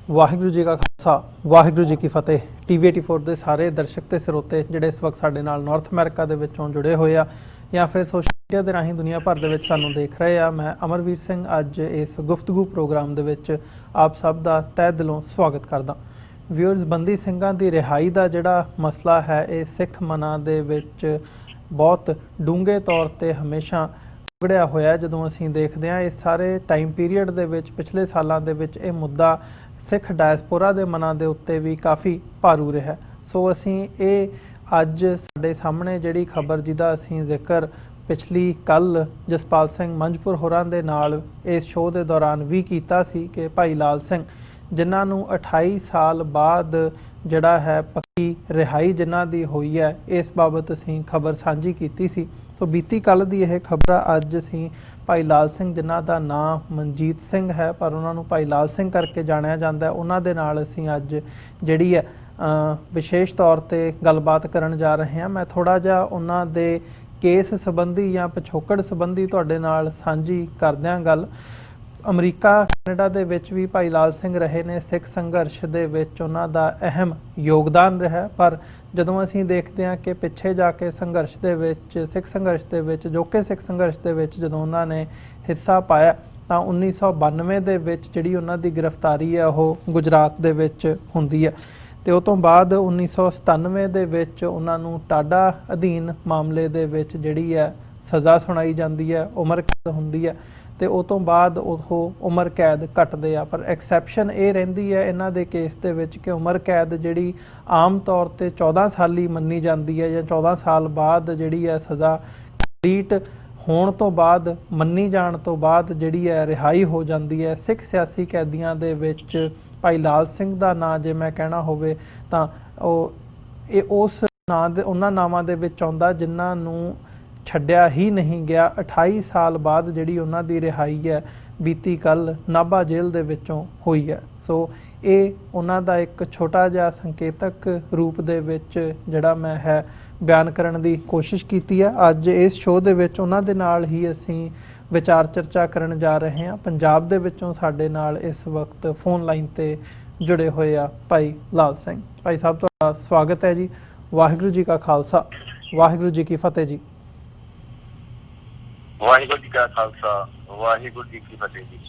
ਵਾਹਿਗੁਰੂ ਜੀ ਕਾ ਖਾਲਸਾ ਵਾਹਿਗੁਰੂ ਜੀ ਕੀ ਫਤਿਹ। ਟੀਵੀ 84 ਦੇ ਸਾਰੇ ਦਰਸ਼ਕ ਤੇ ਸਰੋਤੇ ਜਿਹੜੇ ਇਸ ਵਕਤ ਸਾਡੇ ਨਾਲ ਨਾਰਥ ਅਮਰੀਕਾ ਦੇ ਵਿੱਚੋਂ ਜੁੜੇ ਹੋਏ ਆ ਜਾਂ ਫਿਰ ਸੋਸ਼ਲ ਮੀਡੀਆ ਦੇ ਰਾਹੀਂ ਦੁਨੀਆ ਭਰ ਦੇ ਵਿੱਚ ਸਾਨੂੰ ਦੇਖ ਰਹੇ ਆ, ਮੈਂ ਅਮਰਵੀਰ ਸਿੰਘ ਅੱਜ ਇਸ ਗੁਫ਼ਤਗੂ ਪ੍ਰੋਗਰਾਮ ਦੇ ਵਿੱਚ ਆਪ ਸਭ ਦਾ ਤਹਿ ਦਿਲੋਂ ਸਵਾਗਤ ਕਰਦਾ। ਵਿਊਅਰਸ, ਬੰਦੀ ਸਿੰਘਾਂ ਦੀ ਰਿਹਾਈ ਦਾ ਜਿਹੜਾ ਮਸਲਾ ਹੈ ਇਹ ਸਿੱਖ ਮਨਾਂ ਦੇ ਵਿੱਚ ਬਹੁਤ ਡੂੰਘੇ ਤੌਰ ਤੇ ਹਮੇਸ਼ਾ ਉਗੜਿਆ ਹੋਇਆ। ਜਦੋਂ ਅਸੀਂ ਦੇਖਦੇ ਹਾਂ ਇਸ ਸਾਰੇ ਟਾਈਮ ਪੀਰੀਅਡ ਦੇ ਵਿੱਚ ਪਿਛਲੇ ਸਾਲਾਂ ਦੇ ਵਿੱਚ ਇਹ ਮੁੱਦਾ ਸਿੱਖ ਡਾਇਸਪੋਰਾ ਦੇ ਮਨਾਂ ਦੇ ਉੱਤੇ ਵੀ ਕਾਫੀ ਭਾਰੂ ਰਿਹਾ। ਸੋ ਅਸੀਂ ਇਹ ਅੱਜ ਸਾਡੇ ਸਾਹਮਣੇ ਜਿਹੜੀ ਖਬਰ ਜਿਹਦਾ ਅਸੀਂ ਜ਼ਿਕਰ ਪਿਛਲੀ ਕੱਲ ਜਸਪਾਲ ਸਿੰਘ ਮੰਝਪੁਰ ਹੋਰਾਂ ਦੇ ਨਾਲ ਇਸ ਸ਼ੋਅ ਦੇ ਦੌਰਾਨ ਵੀ ਕੀਤਾ ਸੀ ਕਿ ਭਾਈ ਲਾਲ ਸਿੰਘ ਜਿਨ੍ਹਾਂ ਨੂੰ 28 ਸਾਲ ਬਾਅਦ ਜਿਹੜਾ ਹੈ ਪੱਕੀ ਰਿਹਾਈ ਜਿਨ੍ਹਾਂ ਦੀ ਹੋਈ ਹੈ, ਇਸ ਬਾਬਤ ਅਸੀਂ ਖਬਰ ਸਾਂਝੀ ਕੀਤੀ ਸੀ। ਸੋ ਬੀਤੀ ਕੱਲ ਦੀ ਇਹ ਖਬਰ ਅੱਜ ਅਸੀਂ ਭਾਈ ਲਾਲ ਸਿੰਘ ਜਿਨ੍ਹਾਂ ਦਾ ਨਾਮ ਮਨਜੀਤ ਸਿੰਘ ਹੈ ਪਰ ਉਹਨਾਂ ਨੂੰ ਭਾਈ ਲਾਲ ਸਿੰਘ ਕਰਕੇ ਜਾਣਿਆ ਜਾਂਦਾ, ਉਹਨਾਂ ਦੇ ਨਾਲ ਅਸੀਂ ਅੱਜ ਜਿਹੜੀ ਹੈ ਵਿਸ਼ੇਸ਼ ਤੌਰ ਤੇ ਗੱਲਬਾਤ ਕਰਨ ਜਾ ਰਹੇ ਹਾਂ। ਮੈਂ ਥੋੜਾ ਜਿਹਾ ਉਹਨਾਂ ਦੇ ਕੇਸ ਸੰਬੰਧੀ ਜਾਂ ਪਿਛੋਕੜ ਸੰਬੰਧੀ ਤੁਹਾਡੇ ਨਾਲ ਸਾਂਝੀ ਕਰਦਿਆਂ ਗੱਲ। ਅਮਰੀਕਾ ਕੈਨੇਡਾ ਦੇ ਵਿੱਚ ਵੀ ਭਾਈ ਲਾਲ ਸਿੰਘ ਰਹੇ ਨੇ। ਸਿੱਖ ਸੰਘਰਸ਼ ਦੇ ਵਿੱਚ ਉਹਨਾਂ ਦਾ ਅਹਿਮ ਯੋਗਦਾਨ ਰਿਹਾ, ਪਰ ਜਦੋਂ ਅਸੀਂ ਦੇਖਦੇ ਹਾਂ ਕਿ ਪਿੱਛੇ ਜਾ ਕੇ ਸੰਘਰਸ਼ ਦੇ ਵਿੱਚ ਸਿੱਖ ਸੰਘਰਸ਼ ਦੇ ਵਿੱਚ ਅਜੋਕੇ ਸਿੱਖ ਸੰਘਰਸ਼ ਦੇ ਵਿੱਚ ਜਦੋਂ ਉਹਨਾਂ ਨੇ ਹਿੱਸਾ ਪਾਇਆ ਤਾਂ 1992 ਦੇ ਵਿੱਚ ਜਿਹੜੀ ਉਹਨਾਂ ਦੀ ਗ੍ਰਿਫਤਾਰੀ ਹੈ ਉਹ ਗੁਜਰਾਤ ਦੇ ਵਿੱਚ ਹੁੰਦੀ ਹੈ ਤੇ ਉਹ ਤੋਂ ਬਾਅਦ 1997 ਦੇ ਵਿੱਚ ਉਹਨਾਂ ਨੂੰ ਟਾਡਾ ਅਧੀਨ ਮਾਮਲੇ ਦੇ ਵਿੱਚ ਜਿਹੜੀ ਹੈ ਸਜ਼ਾ ਸੁਣਾਈ ਜਾਂਦੀ ਹੈ, ਉਮਰ ਕੈਦ ਹੁੰਦੀ ਹੈ ਤੇ ਉਹ ਤੋਂ ਬਾਅਦ ਉਹ ਉਮਰ ਕੈਦ ਘਟਦੇ ਆ। ਪਰ ਐਕਸੈਪਸ਼ਨ ਇਹ ਰਹਿੰਦੀ ਹੈ ਇਹਨਾਂ ਦੇ ਕੇਸ ਦੇ ਵਿੱਚ ਕਿ ਉਮਰ ਕੈਦ ਜਿਹੜੀ ਆਮ ਤੌਰ ਤੇ 14 ਸਾਲ ਹੀ ਮੰਨੀ ਜਾਂਦੀ ਹੈ ਜਾਂ 14 ਸਾਲ ਬਾਅਦ ਜਿਹੜੀ ਹੈ ਸਜ਼ਾ ਕੰਪਲੀਟ ਹੋਣ ਤੋਂ ਬਾਅਦ ਮੰਨੀ ਜਾਣ ਤੋਂ ਬਾਅਦ ਜਿਹੜੀ ਹੈ ਰਿਹਾਈ ਹੋ ਜਾਂਦੀ ਹੈ। ਸਿੱਖ ਸਿਆਸੀ ਕੈਦੀਆਂ ਦੇ ਵਿੱਚ ਭਾਈ ਲਾਲ ਸਿੰਘ ਦਾ ਨਾਂ ਜੇ ਮੈਂ ਕਹਿਣਾ ਹੋਵੇ ਤਾਂ ਇਹ ਉਸ ਨਾਂ ਦੇ ਉਹਨਾਂ ਨਾਵਾਂ ਦੇ ਵਿੱਚ ਆਉਂਦਾ ਜਿਨ੍ਹਾਂ ਨੂੰ ਛੱਡਿਆ ਹੀ ਨਹੀਂ ਗਿਆ। 28 ਸਾਲ ਬਾਅਦ ਜਿਹੜੀ ਉਹਨਾਂ ਦੀ ਰਿਹਾਈ ਹੈ ਬੀਤੀ ਕੱਲ ਨਾਭਾ ਜੇਲ੍ਹ ਦੇ ਵਿੱਚੋਂ ਹੋਈ ਹੈ। ਸੋ ਇਹ ਉਹਨਾਂ ਦਾ ਇੱਕ ਛੋਟਾ ਜਿਹਾ ਸੰਕੇਤਕ ਰੂਪ ਦੇ ਵਿੱਚ ਜਿਹੜਾ ਮੈਂ ਹੈ ਬਿਆਨ ਕਰਨ ਦੀ ਕੋਸ਼ਿਸ਼ ਕੀਤੀ ਹੈ। ਅੱਜ ਇਸ ਸ਼ੋਅ ਦੇ ਵਿੱਚ ਉਹਨਾਂ ਦੇ ਨਾਲ ਹੀ ਅਸੀਂ ਵਿਚਾਰ ਚਰਚਾ ਕਰਨ ਜਾ ਰਹੇ ਹਾਂ। ਪੰਜਾਬ ਦੇ ਵਿੱਚੋਂ ਸਾਡੇ ਨਾਲ ਇਸ ਵਕਤ ਫੋਨ ਲਾਈਨ ਤੇ ਜੁੜੇ ਹੋਏ ਆ ਭਾਈ ਲਾਲ ਸਿੰਘ। ਭਾਈ ਸਾਹਿਬ ਤੁਹਾਡਾ ਸਵਾਗਤ ਹੈ ਜੀ। ਵਾਹਿਗੁਰੂ ਜੀ ਕਾ ਖਾਲਸਾ ਵਾਹਿਗੁਰੂ ਜੀ ਕੀ ਫਤਿਹ ਜੀ। ਵਾਹਿਗੁਰੂ ਜੀ ਕਾ ਖਾਲਸਾ ਵਾਹਿਗੁਰੂ ਜੀ ਕੀ ਫਤਿਹ ਜੀ।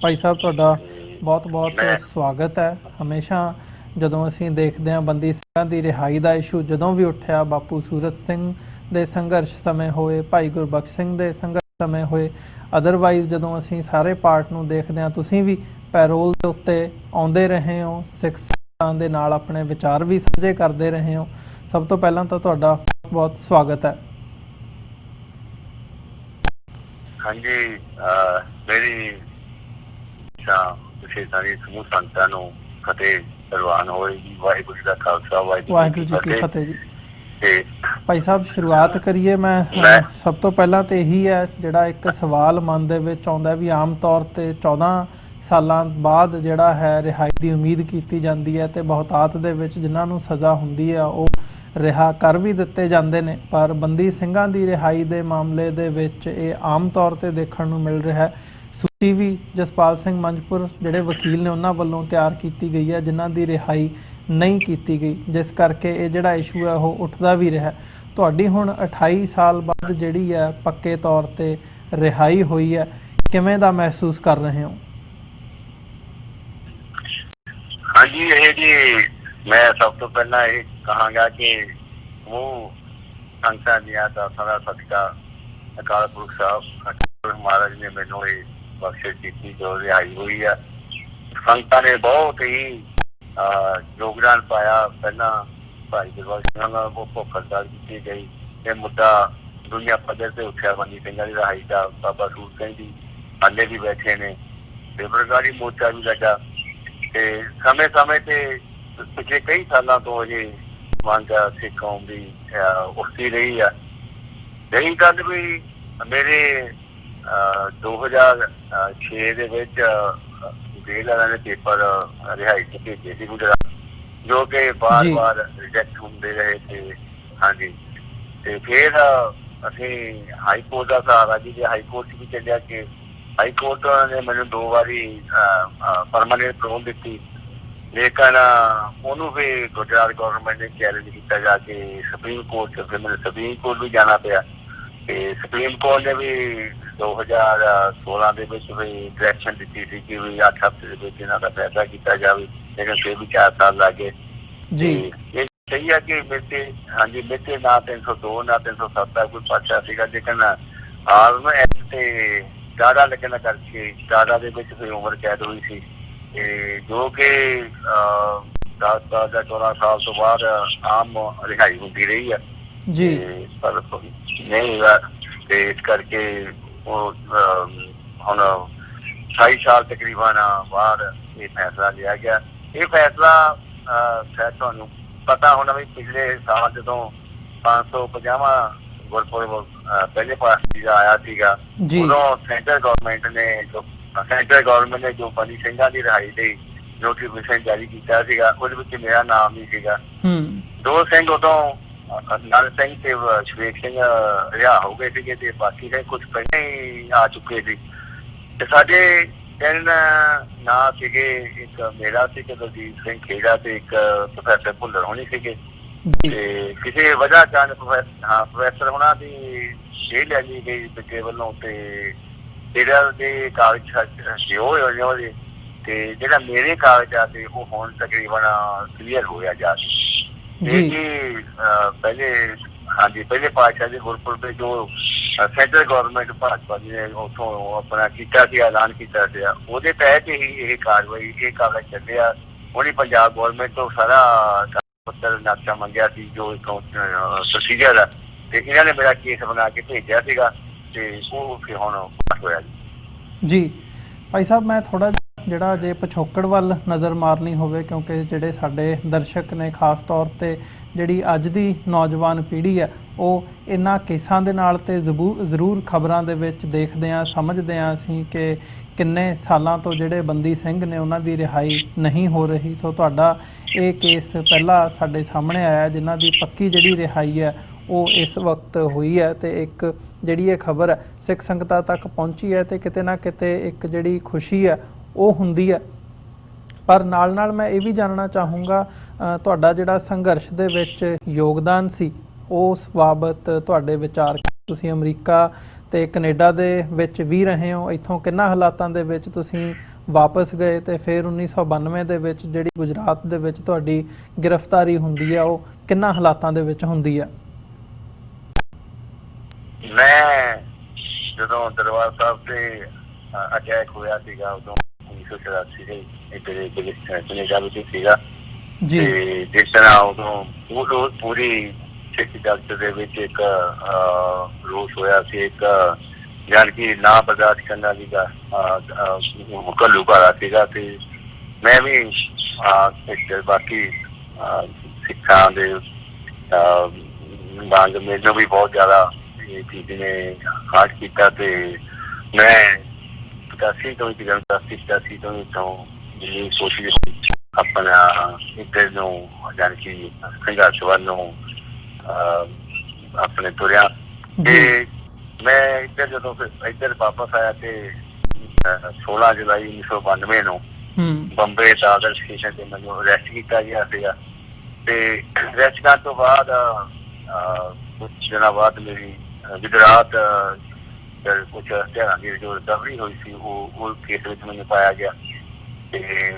ਭਾਈ ਸਾਹਿਬ ਤੁਹਾਡਾ ਬਹੁਤ ਬਹੁਤ ਸਵਾਗਤ ਹੈ। ਹਮੇਸ਼ਾ ਜਦੋਂ ਅਸੀਂ ਦੇਖਦੇ ਹਾਂ ਬੰਦੀ ਸਿੰਘਾਂ ਦੀ ਰਿਹਾਈ ਦਾ ਇਸ਼ੂ ਜਦੋਂ ਵੀ ਉੱਠਿਆ, ਬਾਪੂ ਸੂਰਤ ਸਿੰਘ ਦੇ ਸੰਘਰਸ਼ ਸਮੇਂ ਹੋਏ, ਭਾਈ ਗੁਰਬਖਸ਼ ਸਿੰਘ ਦੇ ਸੰਘਰਸ਼ ਸਮੇਂ ਹੋਏ, ਅਦਰਵਾਈਜ਼ ਜਦੋਂ ਅਸੀਂ ਸਾਰੇ ਪਾਰਟ ਨੂੰ ਦੇਖਦੇ ਹਾਂ, ਤੁਸੀਂ ਵੀ ਪੈਰੋਲ ਦੇ ਉੱਤੇ ਆਉਂਦੇ ਰਹੇ ਹੋ, ਸਿੱਖ ਸੰਗਤਾਂ ਦੇ ਨਾਲ ਆਪਣੇ ਵਿਚਾਰ ਵੀ ਸਾਂਝੇ ਕਰਦੇ ਰਹੇ ਹੋ। ਸਭ ਤੋਂ ਪਹਿਲਾਂ ਤਾਂ ਤੁਹਾਡਾ ਬਹੁਤ ਸਵਾਗਤ ਹੈ। ਹਾਂਜੀ, ਮੇਰੀ ਤੁਸੀਂ ਸਾਰੀ ਸਮੂਹ ਸੰਗਤਾਂ ਨੂੰ ਫਤਿਹ ਪ੍ਰਵਾਨ ਹੋਏਗੀ। ਵਾਹਿਗੁਰੂ ਜੀ ਦਾ ਖਾਲਸਾ ਵਾਹਿਗੁਰੂ ਜੀ ਕੀ ਫਤਿਹ ਜੀ। ਤੇ ਭਾਈ ਸਾਹਿਬ ਸ਼ੁਰੂਆਤ ਕਰੀਏ। ਮੈਂ ਸਭ ਤੋਂ ਪਹਿਲਾਂ ਤੇ ਇਹੀ ਹੈ ਜਿਹੜਾ ਇੱਕ ਸਵਾਲ ਮਨ ਦੇ ਵਿੱਚ ਆਉਂਦਾ ਵੀ ਆਮ ਤੌਰ ਤੇ 14 ਸਾਲਾਂ ਬਾਅਦ ਜਿਹੜਾ ਹੈ ਰਿਹਾਈ ਦੀ ਉਮੀਦ ਕੀਤੀ ਜਾਂਦੀ ਹੈ ਤੇ ਬਹੁਤਾਤ ਦੇ ਵਿੱਚ ਜਿਨ੍ਹਾਂ ਨੂੰ ਸਜ਼ਾ ਹੁੰਦੀ ਹੈ ਉਹ ਰਿਹਾ ਕਰ ਵੀ ਦਿੱਤੇ ਜਾਂਦੇ ਨੇ, ਪਰ ਬੰਦੀ ਸਿੰਘਾਂ ਦੀ ਰਿਹਾਈ ਦੇ ਮਾਮਲੇ ਦੇ ਵਿੱਚ ਇਹ ਆਮ ਤੌਰ ਤੇ ਦੇਖਣ ਨੂੰ ਮਿਲ ਰਿਹਾ ਹੈ। ਸੂਚੀ ਵੀ ਜਸਪਾਲ ਸਿੰਘ ਮੰਝਪੁਰ ਜਿਹੜੇ ਵਕੀਲ ਨੇ ਉਹਨਾਂ ਵੱਲੋਂ ਤਿਆਰ ਕੀਤੀ ਗਈ ਹੈ ਜਿਨ੍ਹਾਂ ਦੀ ਰਿਹਾਈ ਨਹੀਂ ਕੀਤੀ ਗਈ, ਜਿਸ ਕਰਕੇ ਇਹ ਜਿਹੜਾ ਇਸ਼ੂ ਹੈ ਉਹ ਉੱਠਦਾ ਵੀ ਰਿਹਾ। ਤੁਹਾਡੀ ਹੁਣ 28 ਸਾਲ ਬਾਅਦ ਜਿਹੜੀ ਹੈ ਪੱਕੇ ਤੌਰ ਤੇ ਰਿਹਾਈ ਹੋਈ ਹੈ, ਕਿਵੇਂ ਦਾ ਮਹਿਸੂਸ ਕਰ ਰਹੇ ਹੋ? ਹਾਂਜੀ, ਇਹ ਜੀ ਮੈਂ ਸਭ ਤੋਂ ਪਹਿਲਾਂ ਇਹ ਕਹਾਂਗਾ ਕਿ ਉਹ ਸੰਗਤਾਂ ਦੀਆਂ ਦਾਸਾਂ ਦਾ ਸਦਕਾ ਅਕਾਲ ਪੁਰਖ ਸਾਹਿਬ ਮਹਾਰਾਜ ਨੇ ਮੈਨੂੰ ਇਹ ਬਖਸ਼ਿਸ਼ ਕੀਤੀ ਜੋ ਰਿਹਾਈ ਹੋਈ ਆ। ਸੰਗਤਾਂ ਨੇ ਬਹੁਤ ਹੀ ਯੋਗਦਾਨ ਪਾਇਆ। ਪਹਿਲਾਂ ਭਾਈ ਗੁਰਬਖਸ਼ ਸਿੰਘ ਨਾਲ ਭੁੱਖ ਹੜਤਾਲ ਕੀਤੀ ਗਈ, ਇਹ ਮੁੱਦਾ ਦੁਨੀਆ ਪੱਧਰ ਤੇ ਉੱਠਿਆ ਬੰਦੀ ਸਿੰਘਾਂ ਦੀ ਰਿਹਾਈ ਦਾ। ਬਾਬਾ ਸੂਰਤ ਸਿੰਘ ਜੀ ਹਾਲੇ ਵੀ ਬੈਠੇ ਨੇ, ਬੇਬਰਕਾਰੀ ਮੋਰਚਾ ਵੀ ਲੱਗਾ ਤੇ ਸਮੇਂ ਸਮੇਂ ਤੇ ਪਿਛਲੇ ਕਈ ਸਾਲਾਂ ਤੋਂ ਇਹ ਮੰਗ ਸਿੱਖ ਕੌਮ ਦੀ ਉੱਠਦੀ ਰਹੀ ਆ। ਰਹੀ ਗੱਲ ਵੀ ਮੇਰੇ 2006 ਦੇ ਵਿੱਚ ਜੇਲ੍ਹ ਵਾਲਿਆਂ ਨੇ ਪੇਪਰ ਰਿਹਾਈ ਚ ਭੇਜੇ ਸੀ ਗੁਜਰਾਤ, ਜੋ ਕਿ ਵਾਰ-ਵਾਰ ਰਿਜੈਕਟ ਹੁੰਦੇ ਰਹੇ ਤੇ ਹਾਂਜੀ ਤੇ ਫਿਰ ਅਸੀਂ ਹਾਈ ਕੋਰਟ ਦਾ ਸਹਾਰਾ ਜੀ, ਹਾਈ ਕੋਰਟ ਵੀ ਚੱਲਿਆ ਕਿ ਹਾਈ ਕੋਰਟ ਨੇ ਮੈਨੂੰ 2 ਵਾਰੀ ਪਰਮਾਨੈਂਟ ਪੈਰੋਲ ਦਿੱਤੀ, ਲੇਕਿਨ ਉਹਨੂੰ ਫਿਰ ਗੁਜਰਾਤ ਗਵਰਨਮੈਂਟ ਨੇ ਚੈਲੰਜ ਕੀਤਾ ਜਾ ਕੇ ਸੁਪਰੀਮ ਕੋਰਟ 'ਚ। ਫਿਰ ਮੈਨੂੰ ਸੁਪਰੀਮ ਕੋਰਟ ਵੀ ਜਾਣਾ ਪਿਆ ਤੇ ਸੁਪਰੀਮ ਕੋਰਟ ਨੇ ਵੀ 2016 ਦੇ ਵਿੱਚ ਵੀ ਡਾਇਰੈਕਸ਼ਨ ਦਿੱਤੀ ਸੀ ਕਿ ਵੀ 8 ਹਫ਼ਤੇ ਦੇ ਵਿੱਚ ਇਹਨਾਂ ਦਾ ਫੈਸਲਾ ਕੀਤਾ ਜਾਵੇ, ਲੇਕਿਨ ਫਿਰ ਵੀ 4 ਸਾਲ ਲੱਗ ਗਏ ਜੀ। ਇਹ ਸਹੀ ਹੈ ਕਿ ਹਾਂਜੀ ਮੇਰੇ ਨਾ 302 ਨਾ 307 ਦਾ ਕੋਈ ਪਰਚਾ ਸੀਗਾ, ਲੇਕਿਨ ਆਰਮ ਐਕਟ ਤੇ ਡਾੜਾ ਲੱਗਣ ਕਰਕੇ ਡਾੜਾ ਦੇ ਵਿੱਚ ਫਿਰ ਉਮਰ ਕੈਦ ਹੋਈ ਸੀ ਤੇ ਜੋ ਕਿ 10 ਜਾਂ 14 ਸਾਲ ਤੋਂ ਬਾਅਦ ਆਮ ਰਿਹਾਈ ਹੁੰਦੀ ਰਹੀ ਹੈ ਜੀ। ਪਰ ਨਹੀਂ ਹੋਇਆ ਤੇ ਇਸ ਕਰਕੇ ਉਹ ਹੁਣ 28 ਸਾਲ ਤਕਰੀਬਨ ਬਾਅਦ ਇਹ ਫੈਸਲਾ ਲਿਆ ਗਿਆ। ਇਹ ਫੈਸਲਾ ਸ਼ਾਇਦ ਤੁਹਾਨੂੰ ਪਤਾ ਹੋਣਾ ਵੀ ਪਿਛਲੇ ਸਾਲ ਜਦੋਂ 550ਵਾਂ ਗੁਰਪੁਰਬ ਪਹਿਲੇ ਪਾਤਸ਼ਾਹੀ ਦਾ ਆਇਆ ਸੀਗਾ, ਉਦੋਂ ਸੈਂਟਰ ਗਵਰਨਮੈਂਟ ਨੇ ਜੋ ਬੰਦੀ ਸਿੰਘਾਂ ਦੀ ਰਿਹਾਈ ਲਈ ਨੋਟੀਫਿਕੇਸ਼ਨ ਜਾਰੀ ਕੀਤਾ ਸੀਗਾ, ਉਹਦੇ ਵਿੱਚ ਮੇਰਾ ਨਾਮ ਨਹੀਂ ਸੀਗਾ। 2 ਸਿੰਘ ਉਦੋਂ ਨਲ ਸਿੰਘ ਤੇ ਸ਼ਵੇਕ ਸਿੰਘ ਰਿਹਾ ਹੋ ਗਏ ਸੀਗੇ ਤੇ ਬਾਕੀ ਦੇ ਕੁਝ ਪਹਿਲਾਂ ਹੀ ਆ ਚੁੱਕੇ ਸੀ ਤੇ ਸਾਡੇ 3 ਨਾਂ ਸੀਗੇ। ਇੱਕ ਮੇਰਾ ਸੀ, ਦਲਜੀਤ ਸਿੰਘ ਖੇੜਾ ਤੇ ਇੱਕ ਪ੍ਰੋਫੈਸਰ ਭੁੱਲਰ ਹੋਣੀ ਸੀਗੇ ਤੇ ਕਿਸੇ ਵਜ੍ਹਾ ਕਾਰਨ ਪ੍ਰੋਫੈਸਰ ਹੋਣਾ ਦੀ ਜੇਲ੍ਹ ਲੈ ਲਈ ਗਈ ਬੱਚੇ ਵੱਲੋਂ ਤੇ ਜਿਹੜਾ ਦੇ ਕਾਗਜ਼ ਹੋਏ ਉਹਦੇ ਤੇ ਜਿਹੜਾ ਮੇਰੇ ਕਾਗਜ਼ਾਤ ਤੇ ਉਹ ਹੁਣ ਤਕਰੀਬਨ ਕਲੀਅਰ ਹੋਇਆ ਜਾ ਪਹਿਲੇ ਪਾਤਸ਼ਾਹ ਦੇ ਗੁਰਪੁਰਬ ਤੇ ਜੋ ਸੈਂਟਰ ਗਵਰਨਮੈਂਟ ਭਾਜਪਾ ਜੀ ਨੇ ਉੱਥੋਂ ਆਪਣਾ ਕੀਤਾ ਸੀ, ਐਲਾਨ ਕੀਤਾ ਸੀ, ਉਹਦੇ ਤਹਿਤ ਹੀ ਇਹ ਕਾਰਵਾਈ ਇਹ ਕਾਗਜ਼ ਚੱਲਿਆ। ਉਹਨੇ ਪੰਜਾਬ ਗਵਰਨਮੈਂਟ ਤੋਂ ਸਾਰਾ ਪੱਤਰ ਨਕਸ਼ਾ ਮੰਗਿਆ ਸੀ ਜੋ ਇੱਕ ਪ੍ਰੋਸੀਜਰ ਆ ਤੇ ਇਹਨਾਂ ਨੇ ਮੇਰਾ ਕੇਸ ਬਣਾ ਕੇ ਭੇਜਿਆ ਸੀਗਾ ਤੇ ਉਹ ਫਿਰ ਹੁਣ ਪਾਸ ਹੋਇਆ ਜੀ। ਭਾਈ ਸਾਹਿਬ ਮੈਂ ਥੋੜਾ ਜਿਹੜਾ ਜੇ ਪਿਛੋਕੜ ਵੱਲ ਨਜ਼ਰ ਮਾਰਨੀ ਹੋਵੇ, ਕਿਉਂਕਿ ਜਿਹੜੇ ਸਾਡੇ ਦਰਸ਼ਕ ਨੇ ਖਾਸ ਤੌਰ ਤੇ ਜਿਹੜੀ ਅੱਜ ਦੀ ਨੌਜਵਾਨ ਪੀੜ੍ਹੀ ਹੈ ਉਹ ਇਹਨਾਂ ਕੇਸਾਂ ਦੇ ਨਾਲ ਤੇ ਜ਼ਰੂਰ ਖਬਰਾਂ ਦੇ ਵਿੱਚ ਦੇਖਦੇ ਹਾਂ ਸਮਝਦੇ ਹਾਂ ਅਸੀਂ ਕਿ ਕਿੰਨੇ ਸਾਲਾਂ ਤੋਂ ਜਿਹੜੇ ਬੰਦੀ ਸਿੰਘ ਨੇ ਉਹਨਾਂ ਦੀ ਰਿਹਾਈ ਨਹੀਂ ਹੋ ਰਹੀ। ਸੋ ਤੁਹਾਡਾ ਇਹ ਕੇਸ ਪਹਿਲਾਂ ਸਾਡੇ ਸਾਹਮਣੇ ਆਇਆ ਜਿਨ੍ਹਾਂ ਦੀ ਪੱਕੀ ਜਿਹੜੀ ਰਿਹਾਈ ਹੈ ਉਹ ਇਸ ਵਕਤ ਹੋਈ ਹੈ ਤੇ ਇੱਕ ਜਿਹੜੀ ਇਹ ਖਬਰ ਹੈ ਸਿੱਖ ਸੰਗਤਾਂ ਤੱਕ ਪਹੁੰਚੀ ਹੈ ਤੇ ਕਿਤੇ ਨਾ ਕਿਤੇ ਇੱਕ ਜਿਹੜੀ ਖੁਸ਼ੀ ਹੈ ਉਹ ਹੁੰਦੀ ਹੈ। ਪਰ ਨਾਲ ਮੈਂ ਇਹ ਵੀ ਜਾਣਨਾ ਚਾਹੂੰਗਾ ਤੁਹਾਡਾ ਜਿਹੜਾ ਸੰਘਰਸ਼ ਦੇ ਵਿੱਚ ਯੋਗਦਾਨ ਸੀ ਉਸ ਬਾਬਤ ਤੁਹਾਡੇ ਵਿਚਾਰ। ਤੁਸੀਂ ਅਮਰੀਕਾ ਤੇ ਕੈਨੇਡਾ ਦੇ ਵਿੱਚ ਵੀ ਰਹੇ ਹੋ, ਇੱਥੋਂ ਕਿੰਨਾ ਹਾਲਾਤਾਂ ਦੇ ਵਿੱਚ ਤੁਸੀਂ ਵਾਪਸ ਗਏ ਤੇ ਫਿਰ 1992 ਦੇ ਵਿੱਚ ਜਿਹੜੀ ਗੁਜਰਾਤ ਦੇ ਵਿੱਚ ਤੁਹਾਡੀ ਗ੍ਰਿਫਤਾਰੀ ਹੁੰਦੀ ਹੈ ਉਹ ਕਿੰਨਾ ਹਾਲਾਤਾਂ ਦੇ ਵਿੱਚ ਹੁੰਦੀ ਹੈ? ਮੈਂ ਜਦੋਂ ਦਰਬਾਰ ਸਾਹਿਬ ਤੇ ਅਟੈਕ ਹੋਇਆ ਸੀਗਾ ਉਦੋਂ 1984 ਦੇ ਕੈਨੇਡਾ ਵਿੱਚ ਸੀਗਾ ਤੇ ਜਿਸ ਤਰ੍ਹਾਂ ਉਦੋਂ ਪੂਰੀ ਸਿੱਖ ਜਗਤ ਦੇ ਵਿੱਚ ਇੱਕ ਰੋਸ ਹੋਇਆ ਸੀ, ਇੱਕ ਜਾਨ ਕਿ ਨਾ ਬਰਦਾਸ਼ਤ ਕਰਨ ਵਾਲੀ ਦਾ ਘੱਲੂਘਾਰਾ ਸੀਗਾ ਤੇ ਮੈਂ ਵੀ ਬਾਕੀ ਸਿੱਖਾਂ ਦੇ ਵਾਂਗ ਮੈਨੂੰ ਵੀ ਬਹੁਤ ਜ਼ਿਆਦਾ ਇਹ ਚੀਜ਼ ਨੇ ਹਾਰਟ ਕੀਤਾ ਤੇ ਮੈਂ 85 ਤੋਂ ਜਿਹੜੀ ਕੋਸ਼ਿਸ਼ ਆਪਣਾ ਇੱਧਰ ਨੂੰ ਜਾਨ ਕਿ ਸੰਘਰਸ਼ ਵੱਲ ਨੂੰ ਆਪਣੇ ਤੁਰਿਆ ਤੇ ਮੈਂ ਇੱਧਰ ਜਦੋਂ ਇੱਧਰ ਵਾਪਸ ਆਇਆ ਤੇ 16 ਜੁਲਾਈ 1992 ਨੂੰ ਬੰਬੇ ਦਾਦਰ ਸਟੇਸ਼ਨ ਤੇ ਮੈਨੂੰ ਅਰੈਸਟ ਕੀਤਾ ਗਿਆ ਸੀਗਾ ਤੇ ਅਰੈਸਟ ਕਰਨ ਤੋਂ ਬਾਅਦ ਕੁਝ ਦਿਨਾਂ ਬਾਅਦ ਮੇਰੀ ਗੁਜਰਾਤ ਕੁਝ ਹਥਿਆਰਾਂ ਦੀ ਜੋ ਰਿਕਵਰੀ ਹੋਈ ਸੀ ਉਹ ਕੇਸ ਵਿੱਚ ਮੈਨੂੰ ਪਾਇਆ ਗਿਆ ਤੇ